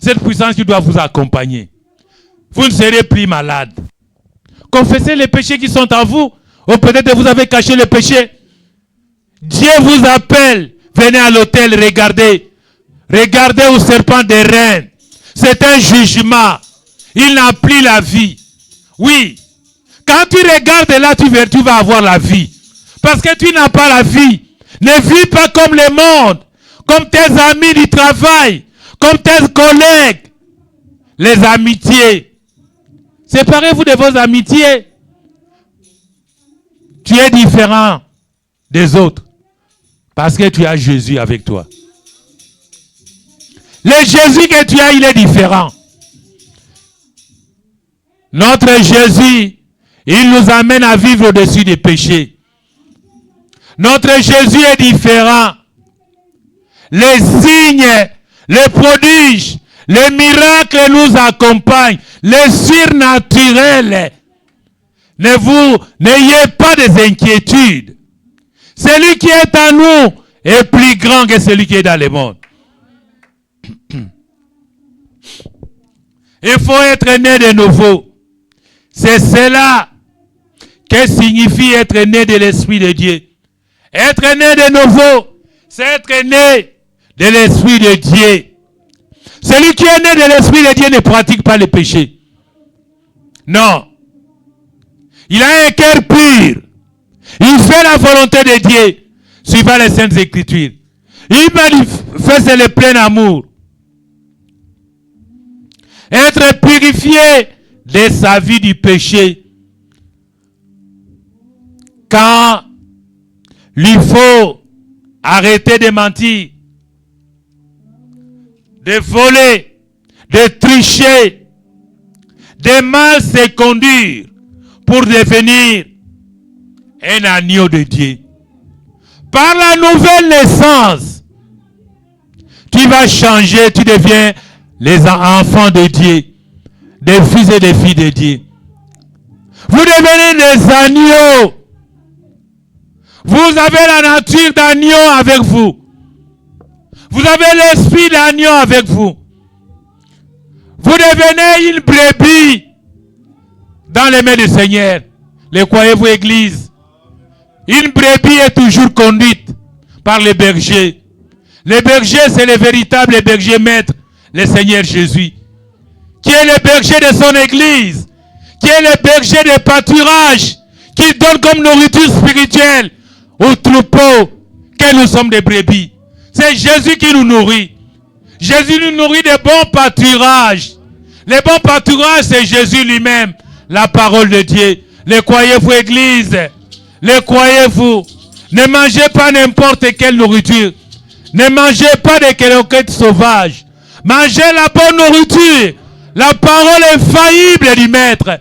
Cette puissance qui doit vous accompagner. Vous ne serez plus malade. Confessez les péchés qui sont en vous. Ou peut-être vous avez caché les péchés. Dieu vous appelle. Venez à l'autel, regardez. Regardez au serpent des reines. C'est un jugement. Il n'a plus la vie. Oui. Quand tu regardes là, tu vas avoir la vie. Parce que tu n'as pas la vie. Ne vis pas comme le monde. Comme tes amis du travail. Comme tes collègues. Les amitiés. Séparez-vous de vos amitiés. Tu es différent des autres. Parce que tu as Jésus avec toi. Le Jésus que tu as, il est différent. Notre Jésus, il nous amène à vivre au-dessus des péchés. Notre Jésus est différent. Les signes, les prodiges, les miracles nous accompagnent. Les surnaturels. N'ayez pas des inquiétudes. Celui qui est en nous est plus grand que celui qui est dans le monde. Il faut être né de nouveau. C'est cela que signifie être né de l'Esprit de Dieu. Être né de nouveau, c'est être né de l'Esprit de Dieu. Celui qui est né de l'Esprit de Dieu ne pratique pas le péché. Non. Il a un cœur pur. Il fait la volonté de Dieu, suivant les Saintes Écritures. Il manifeste le plein amour. Être purifié de sa vie du péché. Quand il faut arrêter de mentir, de voler, de tricher, de mal se conduire pour devenir un agneau de Dieu. Par la nouvelle naissance, tu vas changer, tu deviens les enfants de Dieu, des fils et des filles de Dieu. Vous devenez des agneaux. Vous avez la nature d'agneau avec vous. Vous avez l'esprit d'agneau avec vous. Vous devenez une brebis dans les mains du Seigneur. Le croyez-vous, Église? Une brebis est toujours conduite par les bergers. Les bergers, c'est le véritable berger maître, le Seigneur Jésus, qui est le berger de son Église, qui est le berger de pâturage, qui donne comme nourriture spirituelle aux troupeaux que nous sommes des brebis. C'est Jésus qui nous nourrit. Jésus nous nourrit de bons pâturages. Les bons pâturages, c'est Jésus lui-même, la parole de Dieu. Le croyez-vous, Église? Le croyez-vous? Ne mangez pas n'importe quelle nourriture. Ne mangez pas des croquettes sauvages. Mangez la bonne nourriture. La parole infaillible du Maître.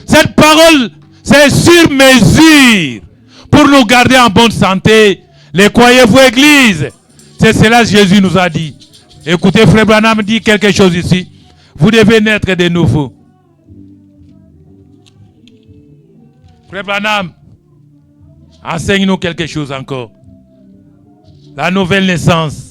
Cette parole, c'est sur mesure pour nous garder en bonne santé. Les croyez-vous, Église? C'est cela que Jésus nous a dit. Écoutez, Frère Branham dit quelque chose ici. Vous devez naître de nouveau. Frère Branham, enseigne-nous quelque chose encore. La nouvelle naissance.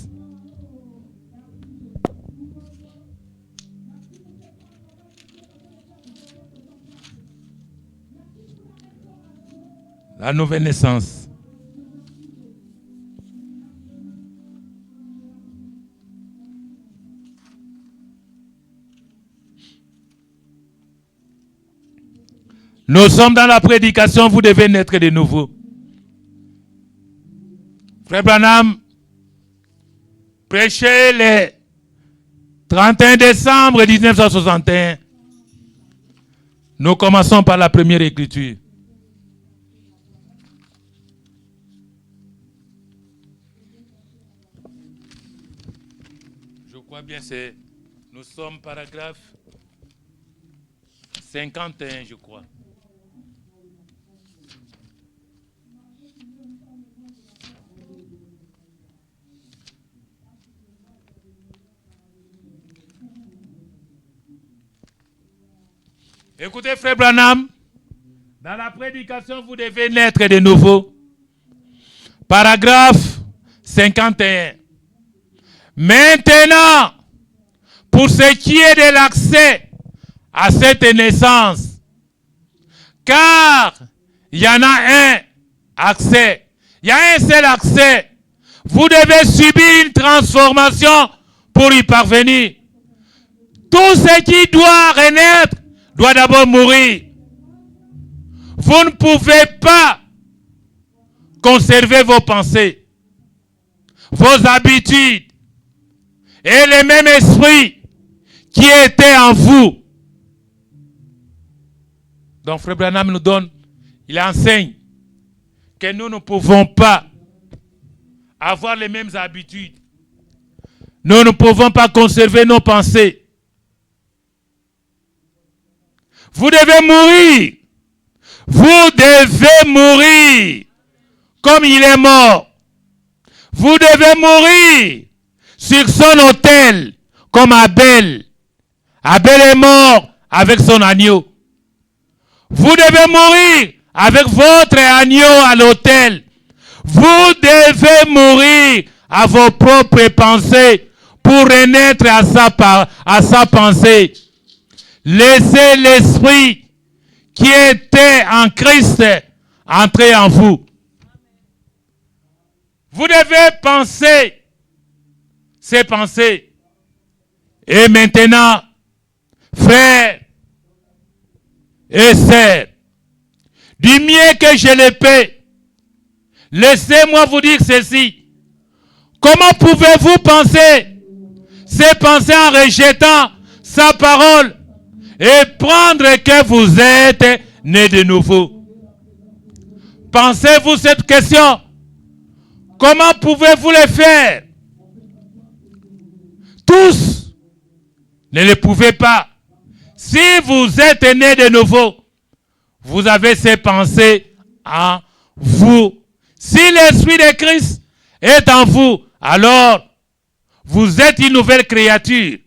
La nouvelle naissance. Nous sommes dans la prédication, vous devez naître de nouveau. Frère Branham prêchait le 31 décembre 1961. Nous commençons par la première écriture. Je crois bien c'est... Nous sommes paragraphe 51, je crois. Écoutez, Frère Branham, dans la prédication, vous devez naître de nouveau. Paragraphe 51. Maintenant, pour ce qui est de l'accès à cette naissance, car il y en a un accès, il y a un seul accès, vous devez subir une transformation pour y parvenir. Tout ce qui doit renaître doit d'abord mourir. Vous ne pouvez pas conserver vos pensées, vos habitudes et le même esprit qui était en vous. Donc Frère Branham nous donne, il enseigne que nous ne pouvons pas avoir les mêmes habitudes. Nous ne pouvons pas conserver nos pensées. Vous devez mourir. Vous devez mourir comme il est mort. Vous devez mourir sur son autel comme Abel. Abel est mort avec son agneau. Vous devez mourir avec votre agneau à l'autel. Vous devez mourir à vos propres pensées pour renaître à sa pensée. Laissez l'esprit qui était en Christ entrer en vous. Vous devez penser ces pensées. Et maintenant, frères et sœurs, du mieux que je le peux, laissez-moi vous dire ceci. Comment pouvez-vous penser ces pensées en rejetant sa parole et prendre que vous êtes né de nouveau? Pensez-vous cette question? Comment pouvez-vous le faire? Tous ne le pouvez pas. Si vous êtes né de nouveau, vous avez ces pensées en vous. Si l'Esprit de Christ est en vous, alors vous êtes une nouvelle créature.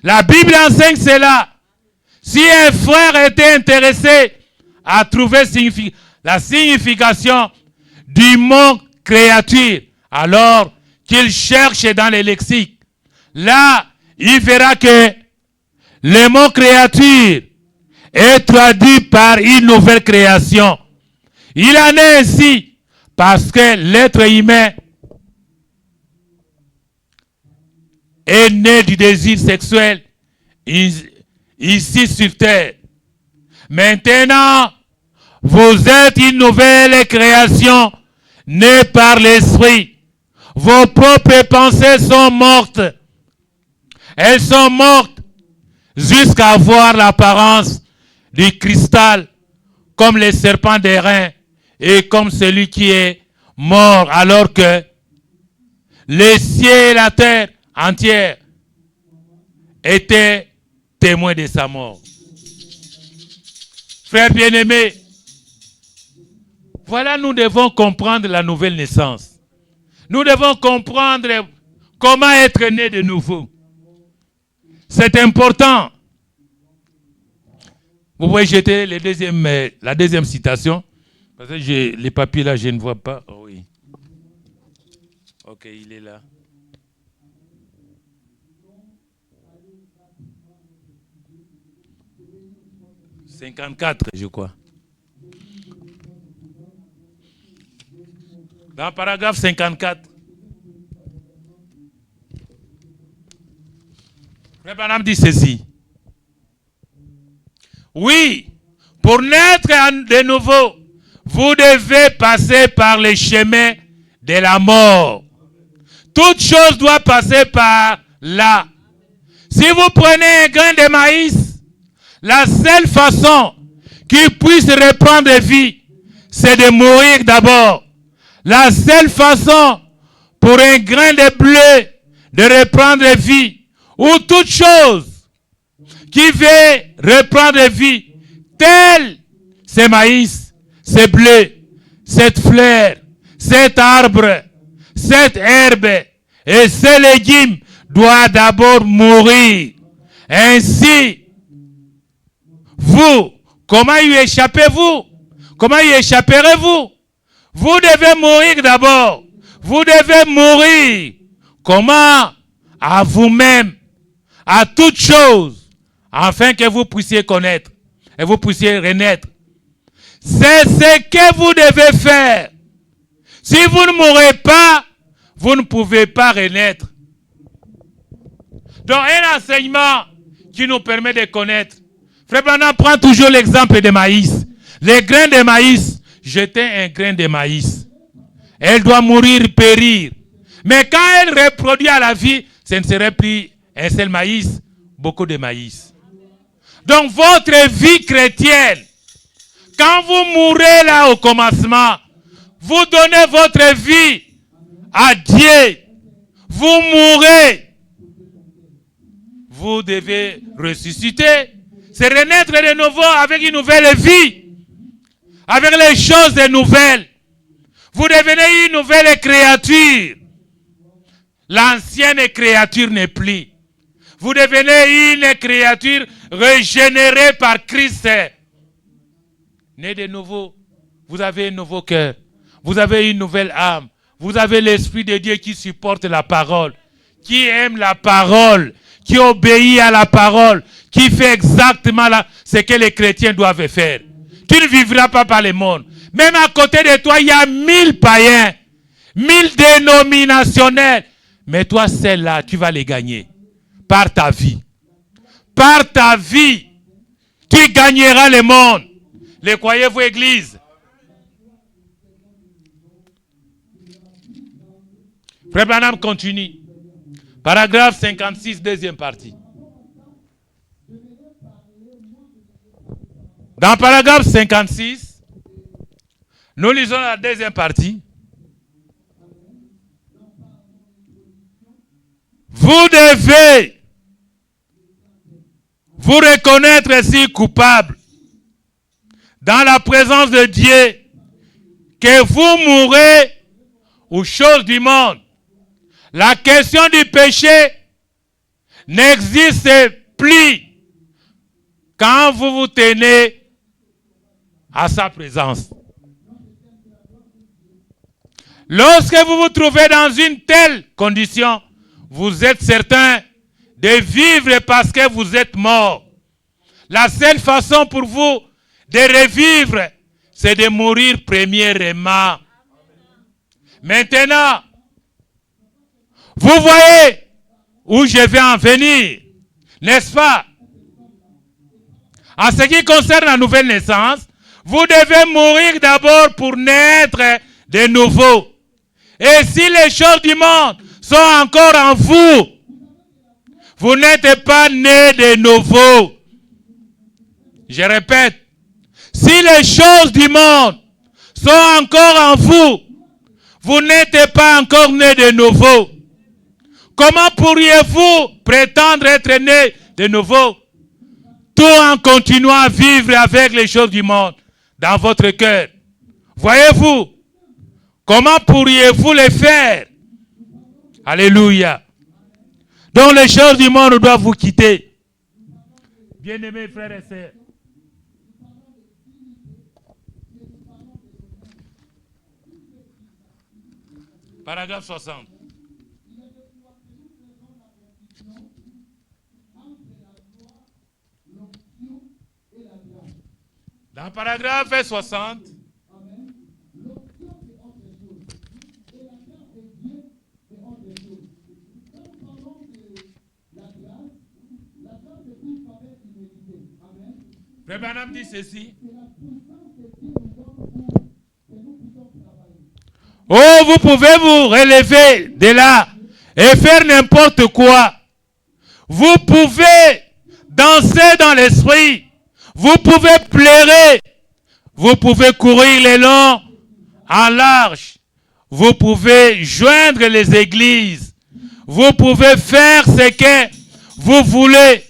La Bible enseigne cela. Si un frère était intéressé à trouver la signification du mot créature, alors qu'il cherche dans les lexiques. Là, il verra que le mot créature est traduit par une nouvelle création. Il en est ainsi parce que l'être humain est né du désir sexuel ici sur terre. Maintenant, vous êtes une nouvelle création née par l'esprit. Vos propres pensées sont mortes. Elles sont mortes jusqu'à voir l'apparence du cristal comme les serpents d'airain et comme celui qui est mort alors que les cieux et la terre entière étaient témoins de sa mort. Frères bien-aimés, voilà, nous devons comprendre la nouvelle naissance. Nous devons comprendre comment être né de nouveau. C'est important. Vous pouvez jeter la deuxième citation. Parce que les papiers là, je ne vois pas. Oh oui. Ok, il est là. « 54, je crois. Dans le paragraphe 54. Frère Branham dit ceci. Oui, pour naître de nouveau, vous devez passer par les chemins de la mort. Toute chose doit passer par là. Si vous prenez un grain de maïs, la seule façon qu'il puisse reprendre vie, c'est de mourir d'abord. La seule façon pour un grain de blé de reprendre vie, ou toute chose qui veut reprendre vie, tel ce maïs, ce blé, cette fleur, cet arbre, cette herbe et ces légumes doit d'abord mourir. Ainsi, vous, comment y échappez-vous? Comment y échapperez-vous? Vous devez mourir d'abord. Vous devez mourir. Comment? À vous-même, à toute chose, afin que vous puissiez connaître et vous puissiez renaître. C'est ce que vous devez faire. Si vous ne mourrez pas, vous ne pouvez pas renaître. Donc, un enseignement qui nous permet de connaître. Frère Branham prend toujours l'exemple de maïs. Les grains de maïs, jetez un grain de maïs. Elle doit mourir, périr. Mais quand elle reproduit à la vie, ce ne serait plus un seul maïs, beaucoup de maïs. Donc votre vie chrétienne, quand vous mourrez là au commencement, vous donnez votre vie à Dieu. Vous mourrez. Vous devez ressusciter. C'est renaître de nouveau avec une nouvelle vie. Avec les choses nouvelles. Vous devenez une nouvelle créature. L'ancienne créature n'est plus. Vous devenez une créature régénérée par Christ. Né de nouveau, vous avez un nouveau cœur. Vous avez une nouvelle âme. Vous avez l'Esprit de Dieu qui supporte la parole. Qui aime la parole. Qui obéit à la parole. Qui fait exactement ce que les chrétiens doivent faire. Tu ne vivras pas par le monde. Même à côté de toi, il y a 1000 païens, 1000 dénominationnels. Mais toi, celle-là, tu vas les gagner. Par ta vie. Par ta vie, tu gagneras le monde. Les croyez-vous, Église? Frère Branham continue. Paragraphe 56, deuxième partie. Dans paragraphe 56, nous lisons la deuxième partie. Vous devez vous reconnaître si coupable dans la présence de Dieu que vous mourrez aux choses du monde. La question du péché n'existe plus quand vous vous tenez à sa présence. Lorsque vous vous trouvez dans une telle condition, vous êtes certain de vivre parce que vous êtes mort. La seule façon pour vous de revivre, c'est de mourir premièrement. Maintenant, vous voyez où je vais en venir, n'est-ce pas? En ce qui concerne la nouvelle naissance, vous devez mourir d'abord pour naître de nouveau. Et si les choses du monde sont encore en vous, vous n'êtes pas né de nouveau. Je répète, si les choses du monde sont encore en vous, vous n'êtes pas encore né de nouveau. Comment pourriez-vous prétendre être né de nouveau? tout en continuant à vivre avec les choses du monde dans votre cœur. Voyez-vous, comment pourriez-vous les faire? Alléluia. Donc les choses du monde doivent vous quitter. Bien-aimés frères et sœurs. Paragraphe 60. Dans paragraphe 60, Frère Branham dit ceci. Oh, vous pouvez vous relever de là et faire n'importe quoi. Vous pouvez danser dans l'esprit. Vous pouvez pleurer. Vous pouvez courir les longs en large. Vous pouvez joindre les églises. Vous pouvez faire ce que vous voulez.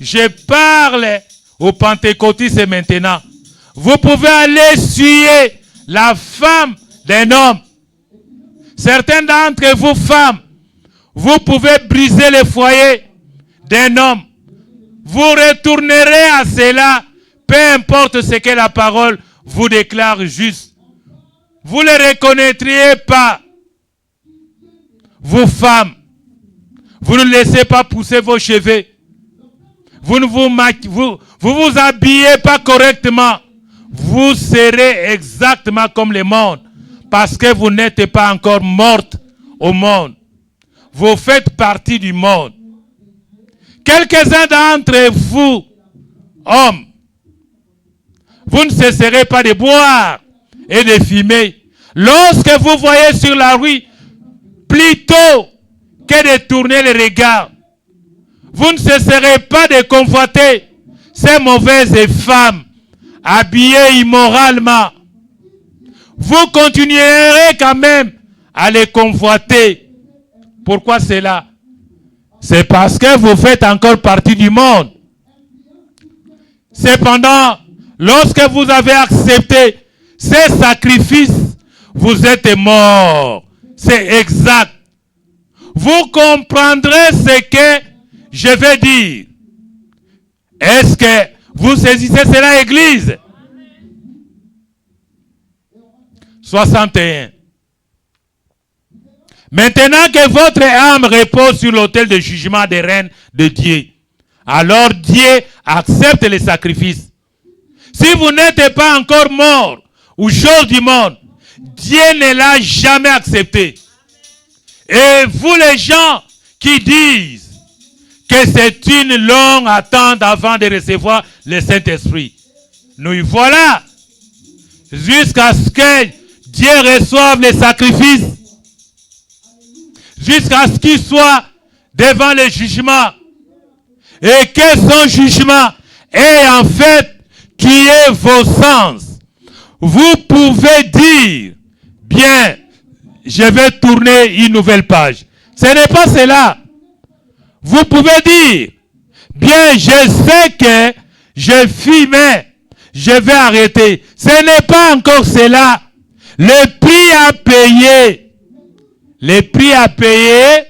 Je parle aux pentecôtistes maintenant. Vous pouvez aller suyer la femme d'un homme. Certains d'entre vous, femmes, vous pouvez briser le foyer d'un homme. Vous retournerez à cela, peu importe ce que la parole vous déclare juste. Vous ne le reconnaîtriez pas. Vous, femmes, vous ne laissez pas pousser vos cheveux. Vous ne vous habillez pas correctement. Vous serez exactement comme le monde. Parce que vous n'êtes pas encore morte au monde. Vous faites partie du monde. Quelques-uns d'entre vous, hommes, vous ne cesserez pas de boire et de fumer. Lorsque vous voyez sur la rue, plutôt que de tourner les regards, vous ne cesserez pas de convoiter ces mauvaises femmes habillées immoralement. Vous continuerez quand même à les convoiter. Pourquoi cela? C'est parce que vous faites encore partie du monde. Cependant, lorsque vous avez accepté ces sacrifices, vous êtes mort. C'est exact. Vous comprendrez ce que je vais dire. Est-ce que vous saisissez cela, Église? 61. Maintenant que votre âme repose sur l'autel de jugement des reines de Dieu, alors Dieu accepte les sacrifices. Si vous n'êtes pas encore mort aux choses du monde, Dieu ne l'a jamais accepté. Et vous les gens qui disent que c'est une longue attente avant de recevoir le Saint-Esprit, nous y voilà jusqu'à ce que Dieu reçoive les sacrifices, jusqu'à ce qu'il soit devant le jugement, et que son jugement ait en fait tué vos sens. Vous pouvez dire, bien, je vais tourner une nouvelle page. Ce n'est pas cela. Vous pouvez dire, bien, je sais que je fumais, je vais arrêter. Ce n'est pas encore cela. Le prix à payer,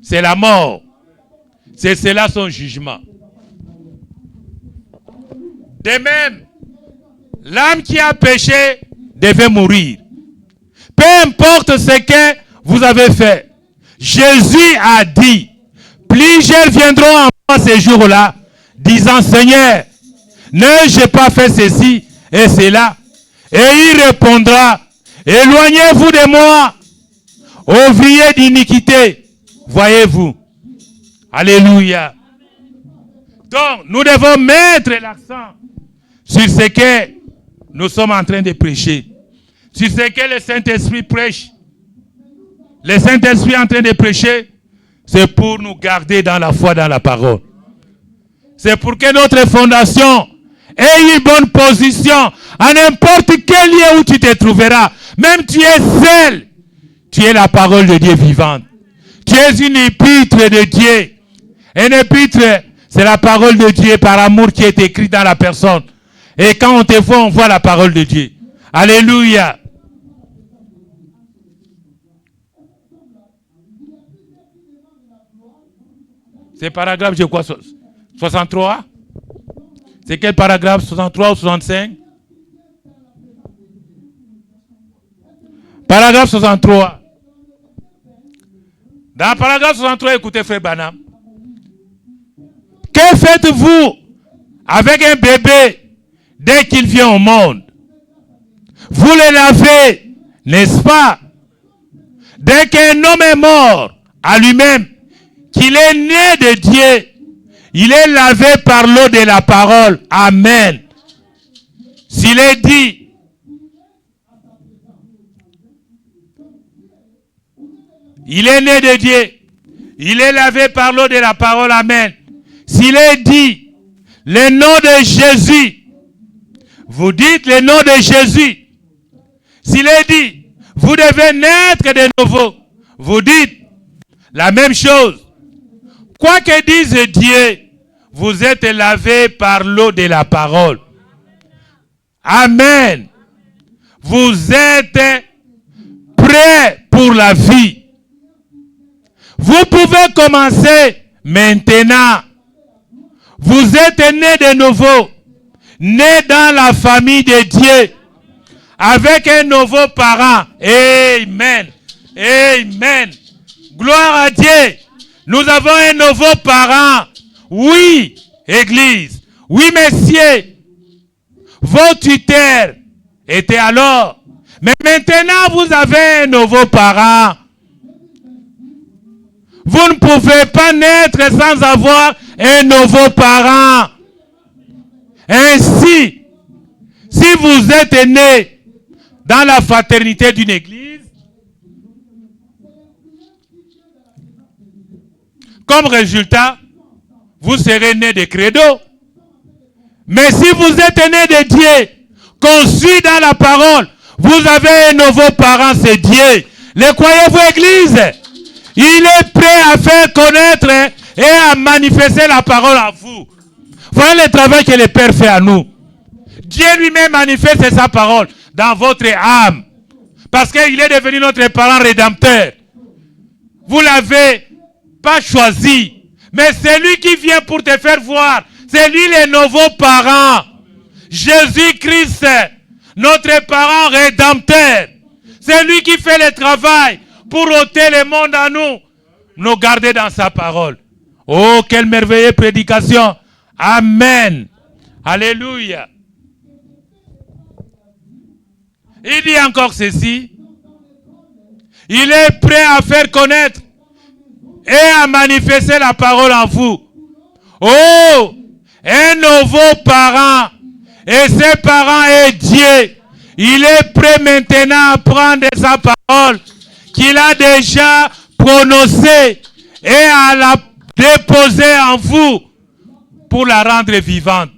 c'est la mort. C'est cela son jugement. De même, l'âme qui a péché devait mourir. Peu importe ce que vous avez fait. Jésus a dit, plusieurs viendront en moi ces jours-là, disant, Seigneur, n'ai-je pas fait ceci et cela? Et il répondra, éloignez-vous de moi, ouvriers d'iniquité. Voyez-vous. Alléluia. Donc, nous devons mettre l'accent sur ce que nous sommes en train de prêcher. Sur ce que le Saint-Esprit prêche. Le Saint-Esprit est en train de prêcher, c'est pour nous garder dans la foi, dans la parole. C'est pour que notre fondation ait une bonne position à n'importe quel lieu où tu te trouveras. Même tu es seul, tu es la parole de Dieu vivante. Tu es une épître de Dieu. Une épître, C'est la parole de Dieu par amour qui est écrite dans la personne. Et quand on te voit, on voit la parole de Dieu. Alléluia. C'est paragraphe, je crois, 63. C'est quel paragraphe? 63 ou 65? Paragraphe 63. Dans le paragraphe 63, écoutez, frère Branham. Que faites-vous avec un bébé dès qu'il vient au monde? Vous le lavez, n'est-ce pas? Dès qu'un homme est mort à lui-même, qu'il est né de Dieu, il est lavé par l'eau de la parole. Amen. S'il est dit, il est né de Dieu, il est lavé par l'eau de la parole. Amen. S'il est dit, le nom de Jésus, vous dites le nom de Jésus. S'il est dit, vous devez naître de nouveau, vous dites la même chose. Quoi que dise Dieu, vous êtes lavé par l'eau de la parole. Amen. Vous êtes prêts pour la vie. Vous pouvez commencer maintenant. Vous êtes né de nouveau, né dans la famille de Dieu, avec un nouveau parent. Amen. Amen. Gloire à Dieu. Nous avons un nouveau parent. Oui, Église. Oui, messieurs. Vos tuteurs étaient alors. Mais maintenant, vous avez un nouveau parent. Vous ne pouvez pas naître sans avoir un nouveau parent. Ainsi, si vous êtes né dans la fraternité d'une église, comme résultat, vous serez né de credo. Mais si vous êtes né de Dieu, conçu dans la parole, vous avez un nouveau parent, c'est Dieu. Le croyez-vous, église? Il est prêt à faire connaître et à manifester la parole à vous. Voyez le travail que le Père fait à nous. Dieu lui-même manifeste sa parole dans votre âme. Parce qu'il est devenu notre parent rédempteur. Vous ne l'avez pas choisi. Mais c'est lui qui vient pour te faire voir. C'est lui le nouveau parent. Jésus-Christ, notre parent rédempteur. C'est lui qui fait le travail pour ôter le monde à nous. Nous garder dans sa parole. Oh, quelle merveilleuse prédication. Amen. Alléluia. Il dit encore ceci. Il est prêt à faire connaître et à manifester la parole en vous. Oh, un nouveau parent. Et ce parent est Dieu. Il est prêt maintenant à prendre sa parole qu'il a déjà prononcée et à la déposer en vous pour la rendre vivante.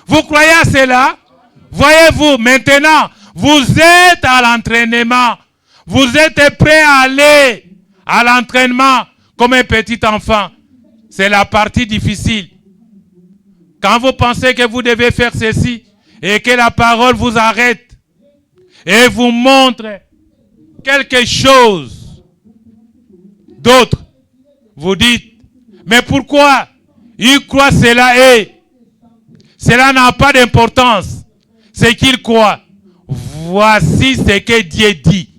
Vous croyez à cela? Voyez-vous, maintenant, vous êtes à l'entraînement. Vous êtes prêt à aller à l'entraînement comme un petit enfant. C'est la partie difficile. Quand vous pensez que vous devez faire ceci et que la parole vous arrête et vous montre quelque chose d'autre, vous dites, mais pourquoi il croit cela et cela n'a pas d'importance. C'est qu'il croit. Voici ce que Dieu dit.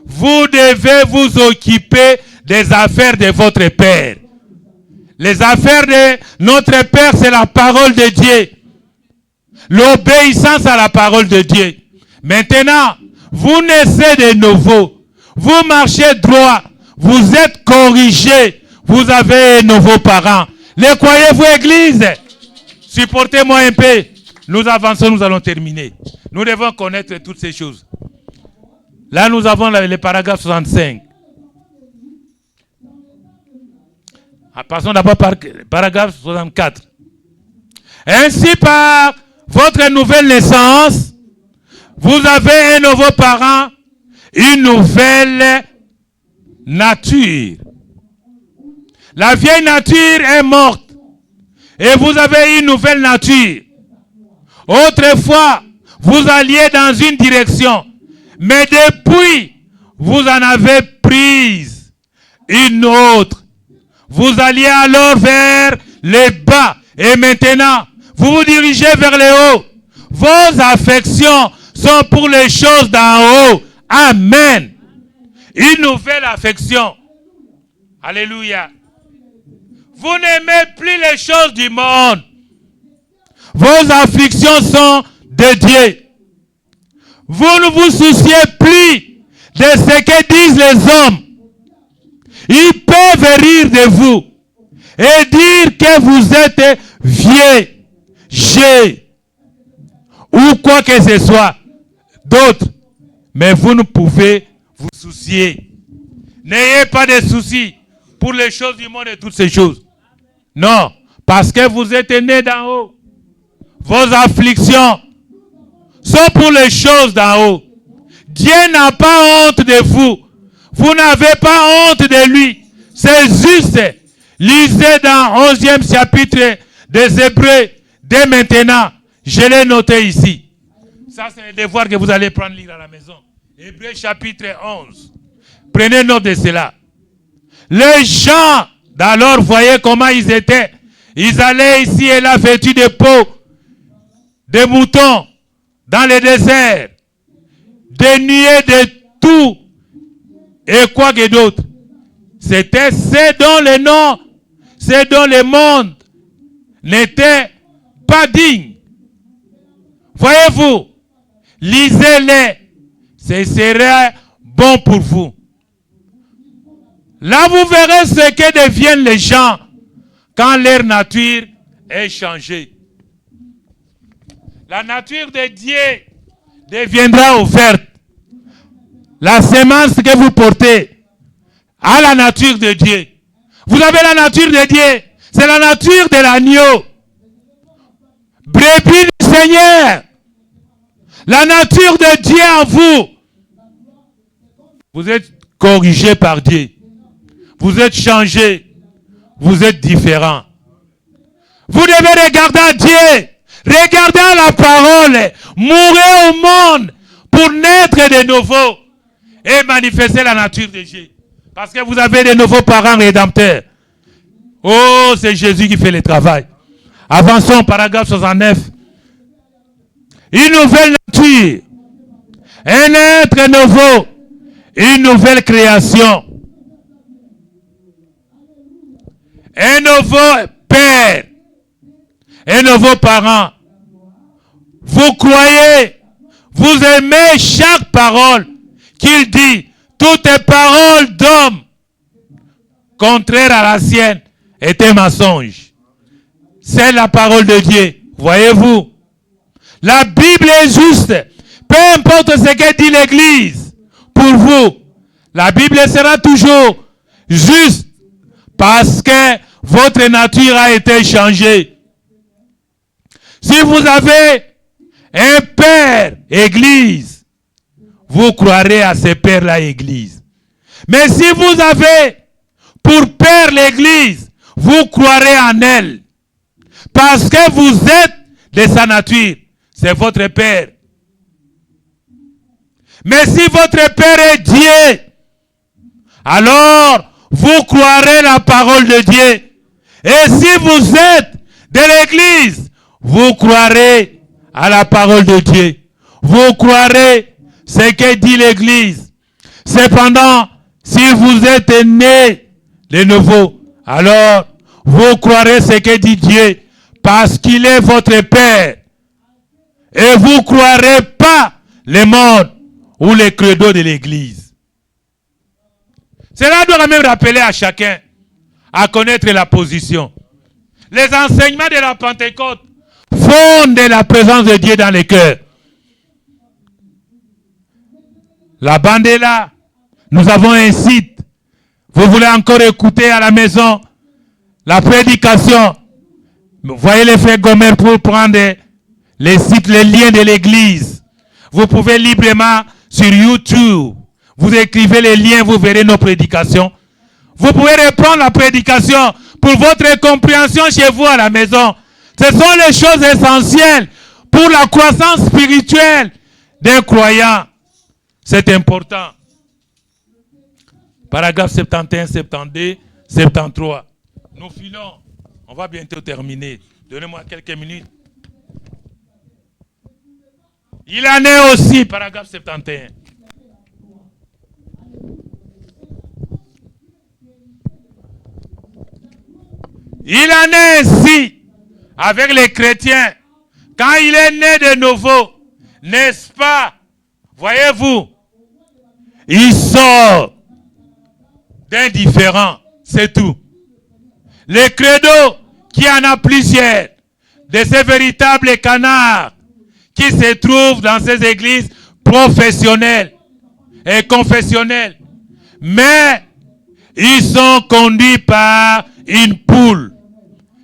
Vous devez vous occuper des affaires de votre Père. Les affaires de notre Père, c'est la parole de Dieu. L'obéissance à la parole de Dieu. Maintenant, vous naissez de nouveau. Vous marchez droit. Vous êtes corrigé. Vous avez un nouveau parent. Les croyez-vous, Église? Supportez-moi un peu. Nous avançons, nous allons terminer. Nous devons connaître toutes ces choses. Là, nous avons le paragraphe 65. Passons d'abord par paragraphe 64. Ainsi, par votre nouvelle naissance, vous avez un nouveau parent, une nouvelle nature. La vieille nature est morte. Et vous avez une nouvelle nature. Autrefois, vous alliez dans une direction. Mais depuis, vous en avez prise une autre. Vous alliez alors vers les bas. Et maintenant, vous vous dirigez vers les hauts. Vos affections sont pour les choses d'en haut. Amen. Une nouvelle affection. Alléluia. Vous n'aimez plus les choses du monde. Vos afflictions sont de Dieu. Vous ne vous souciez plus de ce que disent les hommes. Ils peuvent rire de vous et dire que vous êtes vieux, jeune, ou quoi que ce soit d'autre. Mais vous ne pouvez vous soucier. N'ayez pas de soucis pour les choses du monde et toutes ces choses. Non, parce que vous êtes nés d'en haut. Vos afflictions sont pour les choses d'en haut. Dieu n'a pas honte de vous. Vous n'avez pas honte de lui. C'est juste. Lisez dans 11e chapitre des Hébreux dès maintenant. Je l'ai noté ici. Ça, c'est le devoir que vous allez prendre lire à la maison. Hébreux chapitre 11. Prenez note de cela. Les gens d'alors, voyez comment ils étaient. Ils allaient ici et là vêtus de peau, de moutons, dans le désert, dénués de tout et quoi que d'autre. C'était ce dont le nom, ce dont le monde n'était pas digne. Voyez-vous, lisez-les, ce serait bon pour vous. Là, vous verrez ce que deviennent les gens quand leur nature est changée. La nature de Dieu deviendra offerte. La semence que vous portez à la nature de Dieu. Vous avez la nature de Dieu. C'est la nature de l'agneau. Brebis du Seigneur. La nature de Dieu en vous. Vous êtes corrigé par Dieu. Vous êtes changé. Vous êtes différent. Vous devez regarder à Dieu. Regardez à la parole. Mourez au monde pour naître de nouveau. Et manifester la nature de Dieu. Parce que vous avez de nouveaux parents rédempteurs. Oh, c'est Jésus qui fait le travail. Avançons, paragraphe 69. Une nouvelle nature. Un être nouveau. Une nouvelle création. Un nouveau père. Un nouveau parent. Vous croyez, vous aimez chaque parole qu'il dit. Toutes paroles d'homme contraires à la sienne est un mensonge. C'est la parole de Dieu. Voyez-vous, la Bible est juste. Peu importe ce que dit l'Église, pour vous, la Bible sera toujours juste parce que votre nature a été changée. Si vous avez un père, Église, vous croirez à ce père-là, Église. Mais si vous avez pour père l'Église, vous croirez en elle. Parce que vous êtes de sa nature. C'est votre père. Mais si votre père est Dieu, alors vous croirez la parole de Dieu. Et si vous êtes de l'Église, vous croirez à la parole de Dieu. Vous croirez ce que dit l'Église. Cependant, si vous êtes né de nouveau, alors vous croirez ce que dit Dieu, parce qu'il est votre Père. Et vous ne croirez pas le monde ou les credos de l'Église. Cela doit même rappeler à chacun à connaître la position. Les enseignements de la Pentecôte fondent la présence de Dieu dans les cœurs. La bande est là. Nous avons un site. Vous voulez encore écouter à la maison la prédication. Vous voyez les frères Gomer pour prendre les sites, les liens de l'église. Vous pouvez librement sur YouTube. Vous écrivez les liens, vous verrez nos prédications. Vous pouvez reprendre la prédication pour votre compréhension chez vous à la maison. Ce sont les choses essentielles pour la croissance spirituelle d'un croyant. C'est important. Paragraphe 71, 72, 73. Nous filons. On va bientôt terminer. Donnez-moi quelques minutes. Il en est aussi, paragraphe 71. Il en est ainsi avec les chrétiens. Quand il est né de nouveau, n'est-ce pas? Voyez-vous, il sort d'un différent, c'est tout. Le credo, qui en a plusieurs, de ces véritables canards qui se trouvent dans ces églises professionnelles et confessionnelles. Mais ils sont conduits par une poule.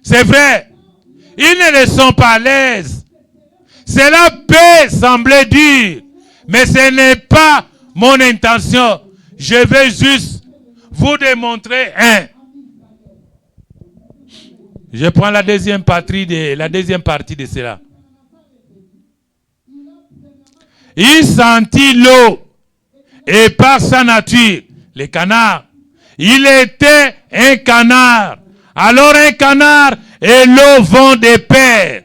C'est vrai, ils ne le sont pas à l'aise. Cela peut sembler dur, mais ce n'est pas mon intention. Je vais juste vous démontrer un. Je prends la deuxième partie de cela. Il sentit l'eau et par sa nature, les canards, il était un canard. Alors un canard et l'eau vont de pair.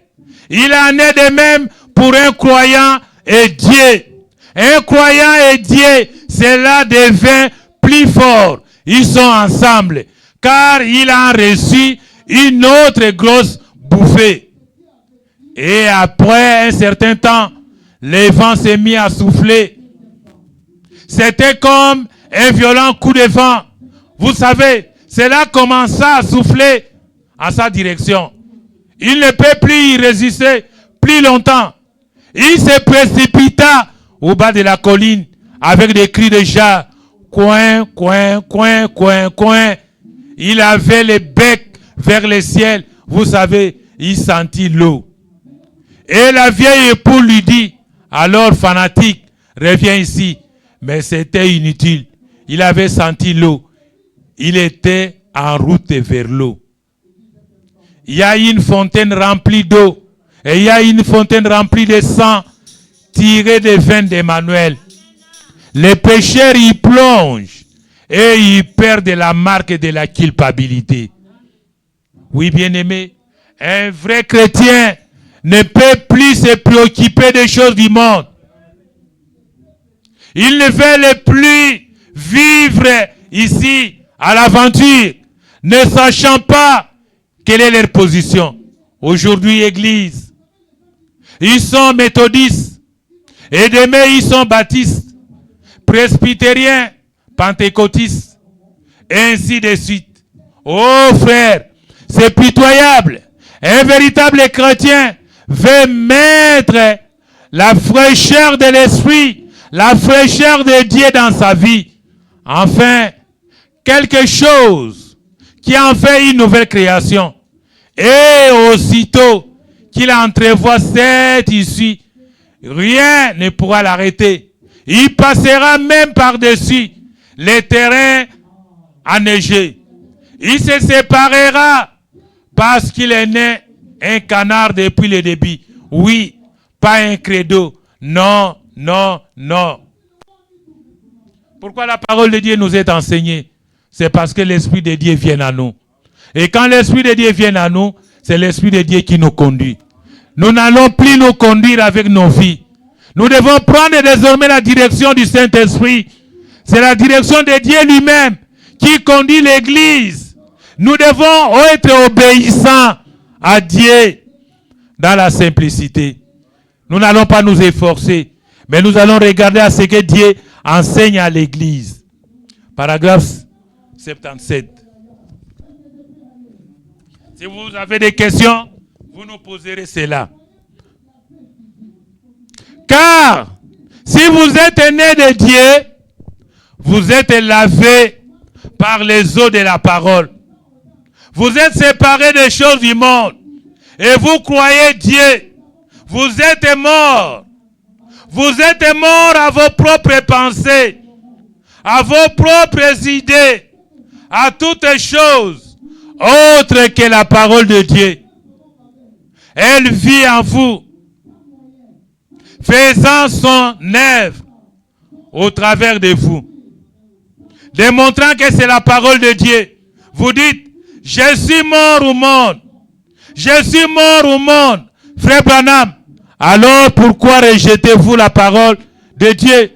Il en est de même pour un croyant et Dieu. Un croyant et Dieu, cela devient plus fort. Ils sont ensemble, car il a reçu une autre grosse bouffée. Et après un certain temps, le vent s'est mis à souffler. C'était comme un violent coup de vent. Vous savez, cela commença à souffler en sa direction. Il ne peut plus y résister plus longtemps. Il se précipita au bas de la colline avec des cris de joie. Coin, coin, coin, coin, coin. Il avait le bec vers le ciel. Vous savez, il sentit l'eau. Et la vieille épouse lui dit, alors fanatique, reviens ici. Mais c'était inutile. Il avait senti l'eau. Il était en route vers l'eau. Il y a une fontaine remplie d'eau. Et il y a une fontaine remplie de sang tiré des veines d'Emmanuel. Les pécheurs y plongent et y perdent la marque de la culpabilité. Oui, bien-aimé, un vrai chrétien ne peut plus se préoccuper des choses du monde. Ils ne veulent plus vivre ici à l'aventure, ne sachant pas quelle est leur position. Aujourd'hui, Église, ils sont méthodistes, et demain ils sont baptistes, presbytériens, pentecôtistes, et ainsi de suite. Oh frère, c'est pitoyable. Un véritable chrétien veut mettre la fraîcheur de l'esprit, la fraîcheur de Dieu dans sa vie. Enfin, quelque chose qui en fait une nouvelle création. Et aussitôt qu'il entrevoit cette issue, rien ne pourra l'arrêter. Il passera même par-dessus les terrains enneigés. Il se séparera parce qu'il est né un canard depuis le début. Oui, pas un credo. Non, non, non. Pourquoi la parole de Dieu nous est enseignée? C'est parce que l'Esprit de Dieu vient à nous. Et quand l'Esprit de Dieu vient à nous, c'est l'Esprit de Dieu qui nous conduit. Nous n'allons plus nous conduire avec nos vies. Nous devons prendre désormais la direction du Saint-Esprit. C'est la direction de Dieu lui-même qui conduit l'Église. Nous devons être obéissants à Dieu dans la simplicité. Nous n'allons pas nous efforcer, mais nous allons regarder à ce que Dieu enseigne à l'Église. Paragraphe 77. Si vous avez des questions, vous nous poserez cela. Car si vous êtes né de Dieu, vous êtes lavé par les eaux de la parole. Vous êtes séparés des choses du monde et vous croyez Dieu. Vous êtes morts. Vous êtes morts à vos propres pensées, à vos propres idées, à toutes choses autre que la parole de Dieu. Elle vit en vous, faisant son œuvre au travers de vous, démontrant que c'est la parole de Dieu. Vous dites, je suis mort au monde. Je suis mort au monde. Frère Branham, alors pourquoi rejetez-vous la parole de Dieu?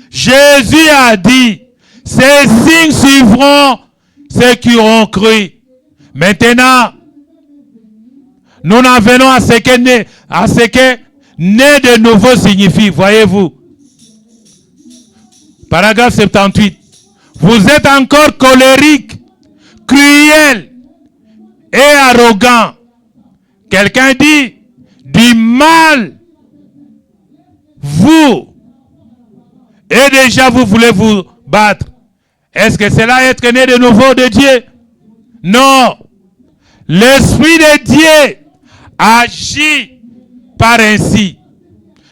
Jésus a dit, ces signes suivront ceux qui auront cru. Maintenant, nous en venons à ce que né de nouveau signifie, voyez-vous. Paragraphe 78. Vous êtes encore colérique, cruel et arrogant. Quelqu'un dit du mal, vous, et déjà vous voulez vous battre. Est-ce que cela est être né de nouveau de Dieu? Non. L'Esprit de Dieu agit par ainsi.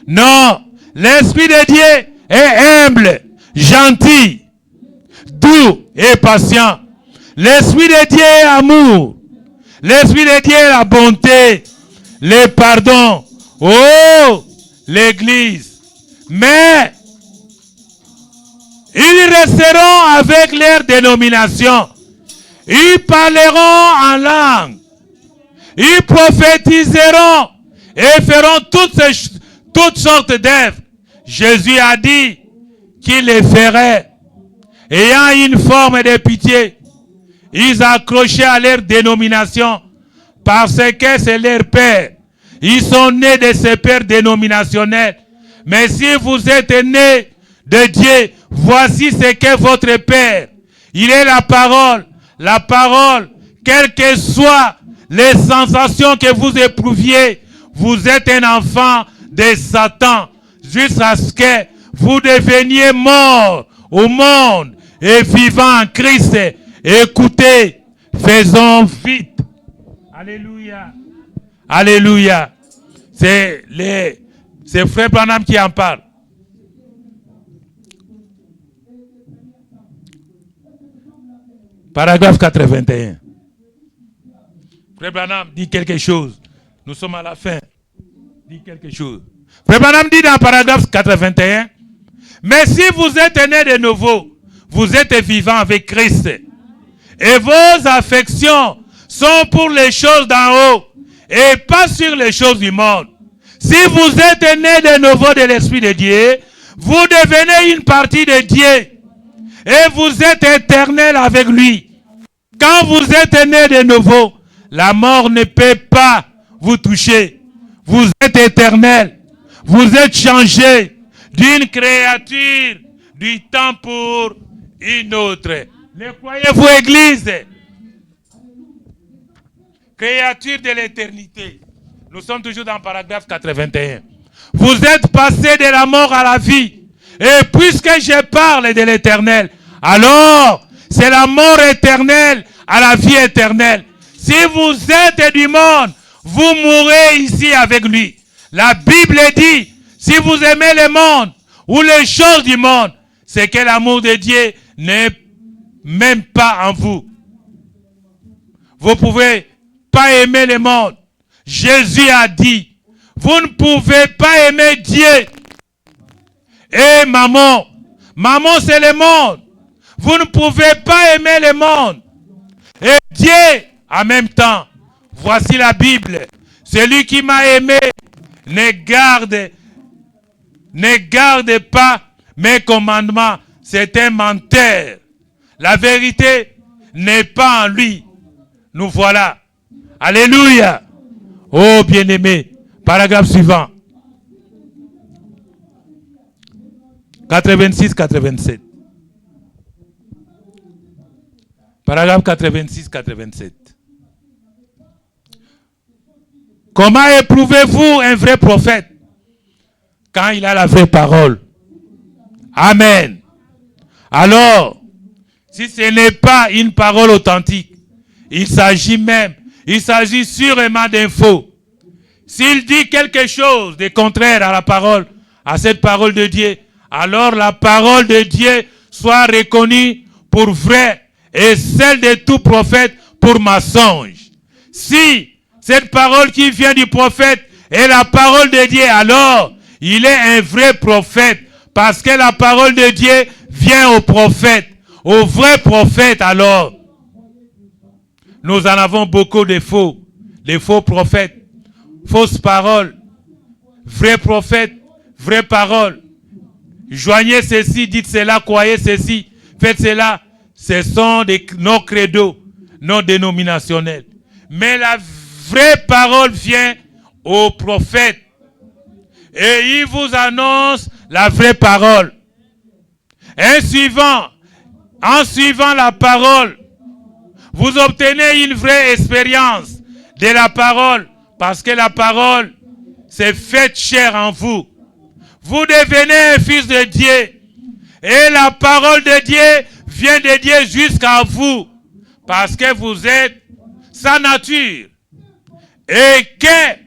Non. L'Esprit de Dieu est humble, gentil, doux et patient. L'Esprit de Dieu est amour. L'Esprit de Dieu est la bonté, le pardon. Oh, l'Église. Mais ils resteront avec leur dénomination. Ils parleront en langue. Ils prophétiseront et feront toutes sortes d'œuvres. Jésus a dit qu'il les ferait. Ayant une forme de pitié, ils accrochaient à leur dénomination parce que c'est leur père. Ils sont nés de ces pères dénominationnels. Mais si vous êtes nés de Dieu, voici ce qu'est votre père. Il est la parole. La parole, quelles que soient les sensations que vous éprouviez, vous êtes un enfant de Satan jusqu'à ce que vous deveniez mort au monde et vivant en Christ. Écoutez, faisons vite. Alléluia. Alléluia. C'est Frère Branham qui en parle. Paragraphe 81. Frère Branham dit quelque chose. Nous sommes à la fin. Dit quelque chose. Frère Branham dit dans paragraphe 81, mais si vous êtes né de nouveau, vous êtes vivant avec Christ. Et vos affections sont pour les choses d'en haut et pas sur les choses du monde. Si vous êtes né de nouveau de l'Esprit de Dieu, vous devenez une partie de Dieu. Et vous êtes éternel avec lui. Quand vous êtes né de nouveau, la mort ne peut pas vous toucher. Vous êtes éternel. Vous êtes changé d'une créature du temps pour une autre. Le croyez-vous, Église? Créature de l'éternité. Nous sommes toujours dans le paragraphe 81. Vous êtes passé de la mort à la vie. Et puisque je parle de l'éternel, alors c'est la mort éternelle à la vie éternelle. Si vous êtes du monde, vous mourrez ici avec lui. La Bible dit, si vous aimez le monde ou les choses du monde, c'est que l'amour de Dieu n'est même pas en vous. Vous ne pouvez pas aimer le monde. Jésus a dit, vous ne pouvez pas aimer Dieu et maman. Maman, c'est le monde. Vous ne pouvez pas aimer le monde et Dieu en même temps. Voici la Bible. Celui qui m'a aimé ne garde pas mes commandements. C'est un menteur. La vérité n'est pas en lui. Nous voilà. Alléluia. Oh bien-aimé. Paragraphe suivant. 86-87. Paragraphe 86-87. Comment éprouvez-vous un vrai prophète quand il a la vraie parole? Amen. Alors, si ce n'est pas une parole authentique, il s'agit sûrement d'un faux. S'il dit quelque chose de contraire à la parole, à cette parole de Dieu, alors la parole de Dieu soit reconnue pour vraie et celle de tout prophète pour mensonge. Si cette parole qui vient du prophète est la parole de Dieu, alors il est un vrai prophète. Parce que la parole de Dieu vient au prophète, au vrai prophète alors. Nous en avons beaucoup de faux prophètes, fausses paroles, vrais prophètes, vraies paroles. Joignez ceci, dites cela, croyez ceci, faites cela. Ce sont nos credos, non dénominationnels. Mais la vraie parole vient au prophète. Et il vous annonce la vraie parole. En suivant la parole, vous obtenez une vraie expérience de la parole. Parce que la parole s'est faite chair en vous. Vous devenez un fils de Dieu. Et la parole de Dieu vient de Dieu jusqu'à vous. Parce que vous êtes sa nature. Et que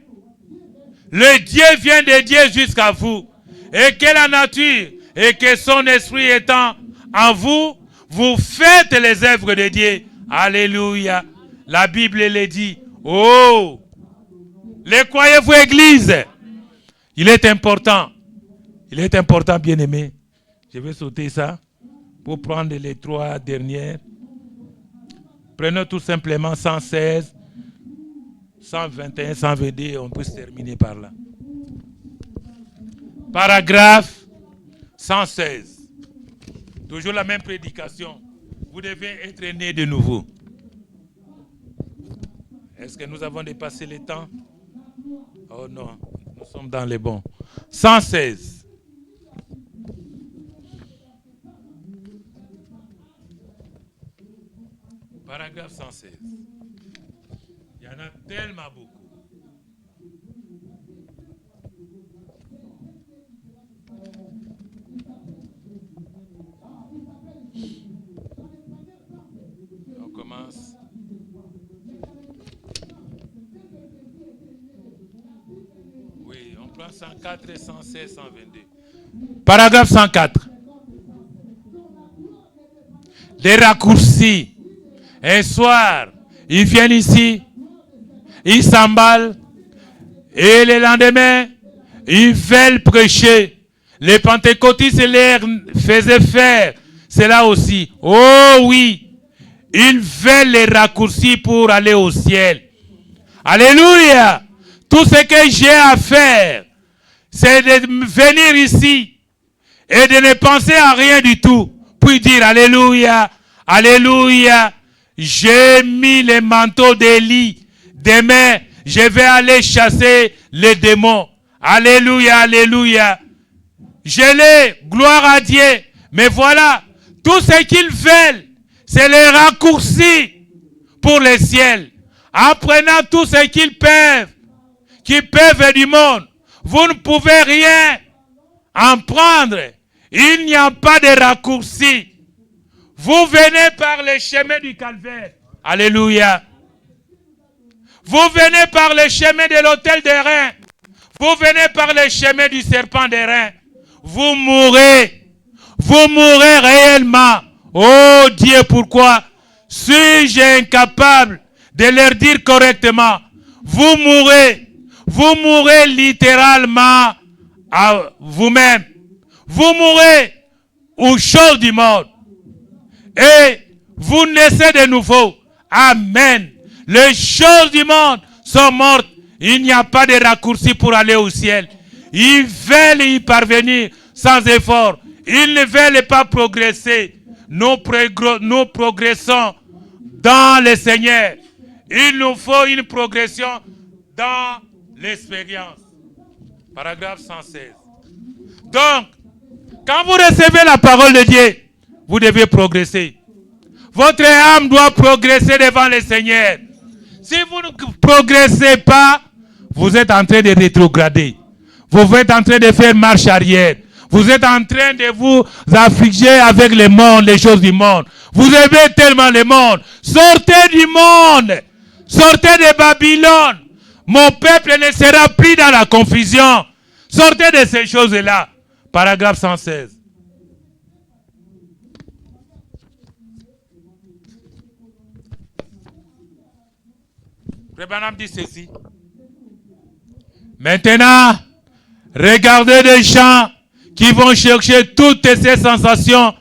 le Dieu vient de Dieu jusqu'à vous. Et que la nature et que son esprit étant en vous, vous faites les œuvres de Dieu. Alléluia. La Bible le dit. Oh! Les croyez-vous, Église? Il est important, bien aimé. Je vais sauter ça pour prendre les 3 dernières. Prenons tout simplement 116, 121, 122, on peut se terminer par là. Paragraphe 116. Toujours la même prédication. Vous devez être né de nouveau. Est-ce que nous avons dépassé le temps? Oh non, nous sommes dans les bons. 116. Paragraphe 116. Il y en a tellement beaucoup. On commence. Oui, on prend 104 et 116, 122. Paragraphe 104. Des raccourcis. Un soir, ils viennent ici, ils s'emballent, et le lendemain, ils veulent prêcher. Les pentecôtistes leur faisaient faire cela aussi. Oh oui, ils veulent les raccourcis pour aller au ciel. Alléluia. Tout ce que j'ai à faire, c'est de venir ici et de ne penser à rien du tout. Puis dire Alléluia, Alléluia. J'ai mis le manteau d'Élie. Demain, je vais aller chasser les démons. Alléluia, alléluia. Je l'ai, gloire à Dieu. Mais voilà, tout ce qu'ils veulent, c'est les raccourcis pour le ciel. En prenant tout ce qu'ils peuvent du monde, vous ne pouvez rien en prendre. Il n'y a pas de raccourcis. Vous venez par le chemin du calvaire. Alléluia. Vous venez par le chemin de l'autel des reins. Vous venez par le chemin du serpent des reins. Vous mourrez. Vous mourrez réellement. Oh Dieu, pourquoi suis-je incapable de leur dire correctement? Vous mourrez. Vous mourrez littéralement à vous-même. Vous mourrez aux choses du monde. Et vous naissez de nouveau. Amen. Les choses du monde sont mortes. Il n'y a pas de raccourci pour aller au ciel. Ils veulent y parvenir sans effort. Ils ne veulent pas progresser. Nous progressons dans le Seigneur. Il nous faut une progression dans l'expérience. Paragraphe 116. Donc, quand vous recevez la parole de Dieu, vous devez progresser. Votre âme doit progresser devant le Seigneur. Si vous ne progressez pas, vous êtes en train de rétrograder. Vous êtes en train de faire marche arrière. Vous êtes en train de vous affliger avec le monde, les choses du monde. Vous aimez tellement le monde. Sortez du monde. Sortez de Babylone. Mon peuple ne sera plus dans la confusion. Sortez de ces choses-là. Paragraphe 116. Frère Branham dit ceci. Maintenant, regardez des gens qui vont chercher toutes ces sensations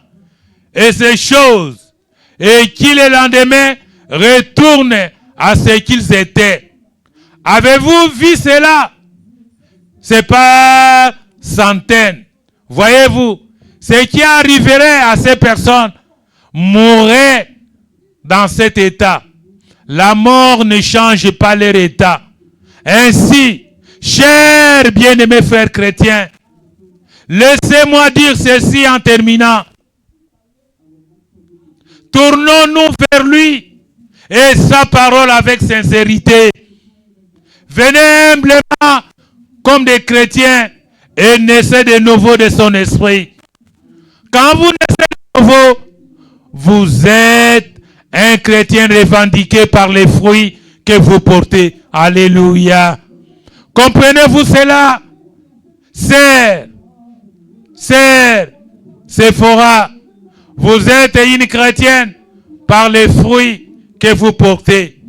et ces choses et qui le lendemain retournent à ce qu'ils étaient. Avez-vous vu cela? C'est pas centaines. Voyez-vous, ce qui arriverait à ces personnes mourraient dans cet état. La mort ne change pas leur état. Ainsi, chers bien-aimés frères chrétiens, laissez-moi dire ceci en terminant. Tournons-nous vers lui et sa parole avec sincérité. Venez humblement comme des chrétiens et naissez de nouveau de son esprit. Quand vous naissez de nouveau, vous êtes un chrétien revendiqué par les fruits que vous portez. Alléluia. Comprenez-vous cela? Sœur, Séphora, vous êtes une chrétienne par les fruits que vous portez.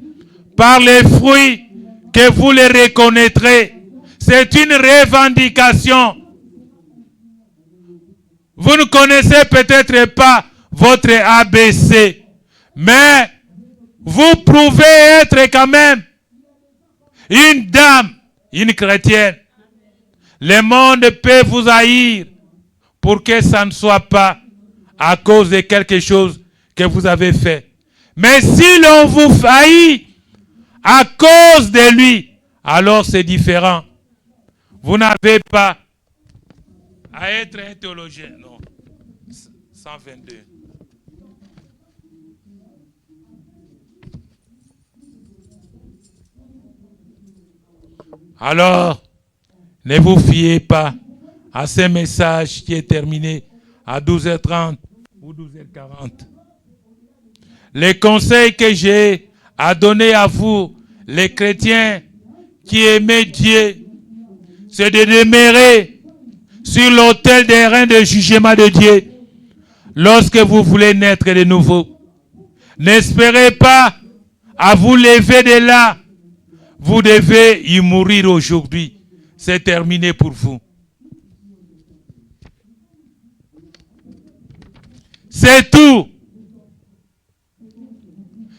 Par les fruits que vous les reconnaîtrez. C'est une revendication. Vous ne connaissez peut-être pas votre ABC, mais vous pouvez être quand même une dame, une chrétienne. Le monde peut vous haïr pour que ça ne soit pas à cause de quelque chose que vous avez fait. Mais si l'on vous haït à cause de lui, alors c'est différent. Vous n'avez pas à être un théologien. Non. 122. Alors, ne vous fiez pas à ce message qui est terminé à 12h30 ou 12h40. Les conseils que j'ai à donner à vous, les chrétiens qui aimez Dieu, c'est de demeurer sur l'autel des reins de jugement de Dieu lorsque vous voulez naître de nouveau. N'espérez pas à vous lever de là. Vous devez y mourir aujourd'hui. C'est terminé pour vous. C'est tout.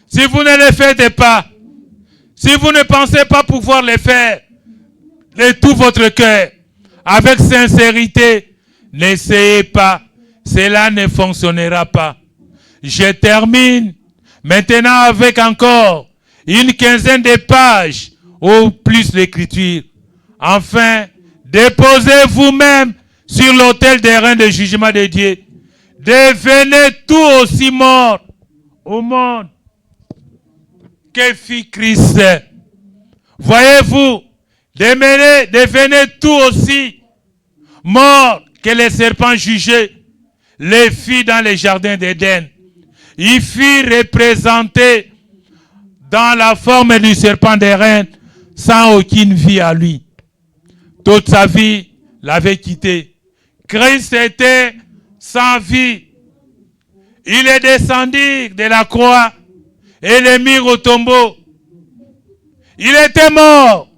Si vous ne le faites pas, si vous ne pensez pas pouvoir le faire de tout votre cœur, avec sincérité, n'essayez pas. Cela ne fonctionnera pas. Je termine maintenant avec encore une quinzaine de pages ou plus d'écriture. Enfin, déposez vous-même sur l'autel des reins de jugement de Dieu. Devenez tout aussi mort au monde que fit Christ. Voyez-vous, devenez tout aussi mort que les serpents jugés les fit dans les jardins d'Éden. Il fut représenté dans la forme du serpent des reines sans aucune vie à lui. Toute sa vie l'avait quitté. Christ était sans vie. Il est descendu de la croix et le mit au tombeau. Il était mort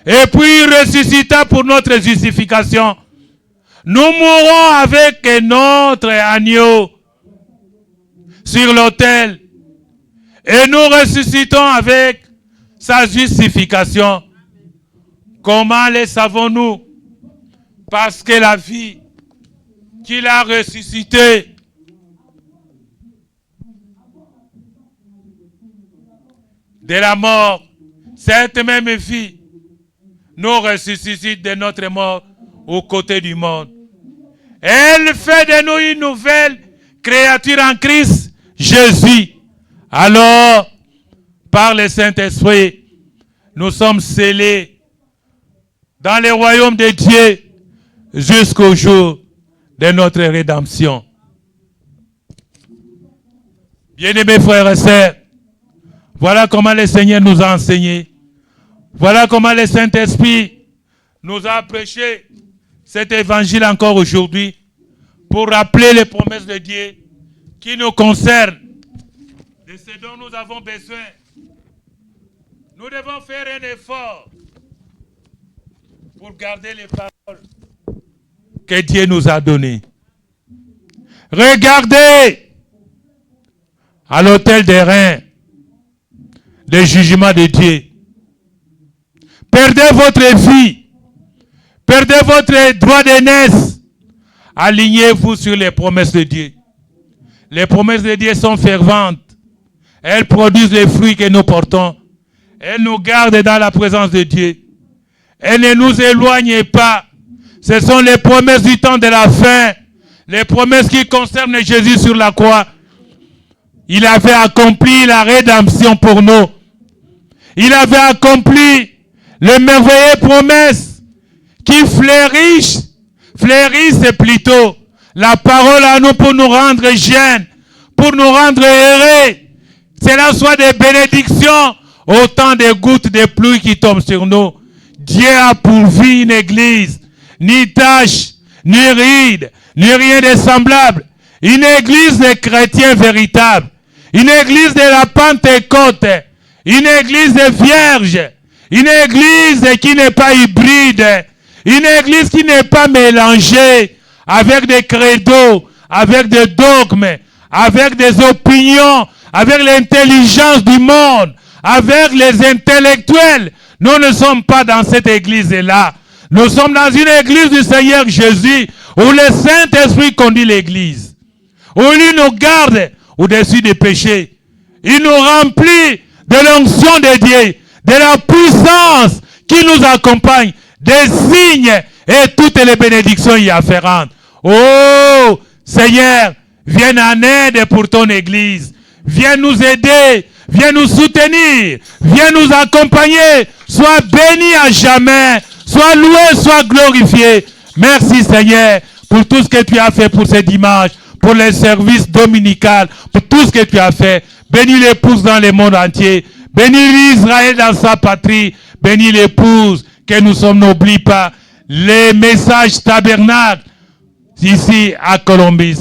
et puis il ressuscita pour notre justification. Nous mourrons avec notre agneau sur l'autel et nous ressuscitons avec sa justification. Comment le savons-nous? Parce que la vie qu'il a ressuscitée de la mort, cette même vie nous ressuscite de notre mort aux côtés du monde. Elle fait de nous une nouvelle créature en Christ Jésus. Alors, par le Saint-Esprit, nous sommes scellés dans le royaume de Dieu jusqu'au jour de notre rédemption. Bien-aimés frères et sœurs, voilà comment le Seigneur nous a enseigné. Voilà comment le Saint-Esprit nous a prêché cet évangile encore aujourd'hui pour rappeler les promesses de Dieu qui nous concernent, de ce dont nous avons besoin. Nous devons faire un effort pour garder les paroles que Dieu nous a données. Regardez à l'autel des reins le jugement de Dieu. Perdez votre vie. Perdez votre droit d'aînesse. Alignez-vous sur les promesses de Dieu. Les promesses de Dieu sont ferventes. Elles produisent les fruits que nous portons. Elles nous gardent dans la présence de Dieu. Elles ne nous éloignent pas. Ce sont les promesses du temps de la fin. Les promesses qui concernent Jésus sur la croix. Il avait accompli la rédemption pour nous. Il avait accompli les merveilleuses promesses qui fleurissent plutôt la parole à nous pour nous rendre jeunes, pour nous rendre heureux. Cela soit des bénédictions, autant de gouttes de pluie qui tombent sur nous. Dieu a pourvu une église, ni tache, ni ride, ni rien de semblable. Une église de chrétiens véritables. Une église de la Pentecôte. Une église de vierges. Une église qui n'est pas hybride. Une église qui n'est pas mélangée avec des credos, avec des dogmes, avec des opinions, avec l'intelligence du monde, avec les intellectuels. Nous ne sommes pas dans cette église-là. Nous sommes dans une église du Seigneur Jésus où le Saint-Esprit conduit l'église. Où il nous garde au-dessus des péchés. Il nous remplit de l'onction de Dieu, de la puissance qui nous accompagne, des signes et toutes les bénédictions y afférentes. Oh, Seigneur, viens en aide pour ton église. Viens nous aider, viens nous soutenir, viens nous accompagner. Sois béni à jamais, sois loué, sois glorifié. Merci Seigneur pour tout ce que tu as fait pour ce dimanche, pour les services dominicaux, pour tout ce que tu as fait. Bénis l'épouse dans le monde entier. Bénis l'Israël dans sa patrie. Bénis l'épouse que nous sommes, n'oublie pas les messages tabernacles ici à Columbus.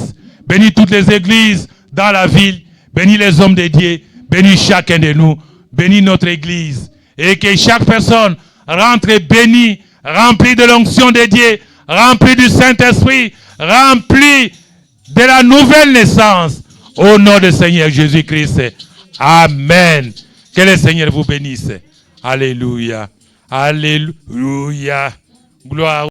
Bénis toutes les églises dans la ville. Bénis les hommes de Dieu. Bénis chacun de nous. Bénis notre église. Et que chaque personne rentre bénie, remplie de l'onction de Dieu, remplie du Saint-Esprit, remplie de la nouvelle naissance. Au nom du Seigneur Jésus-Christ. Amen. Que le Seigneur vous bénisse. Alléluia. Alléluia. Gloire.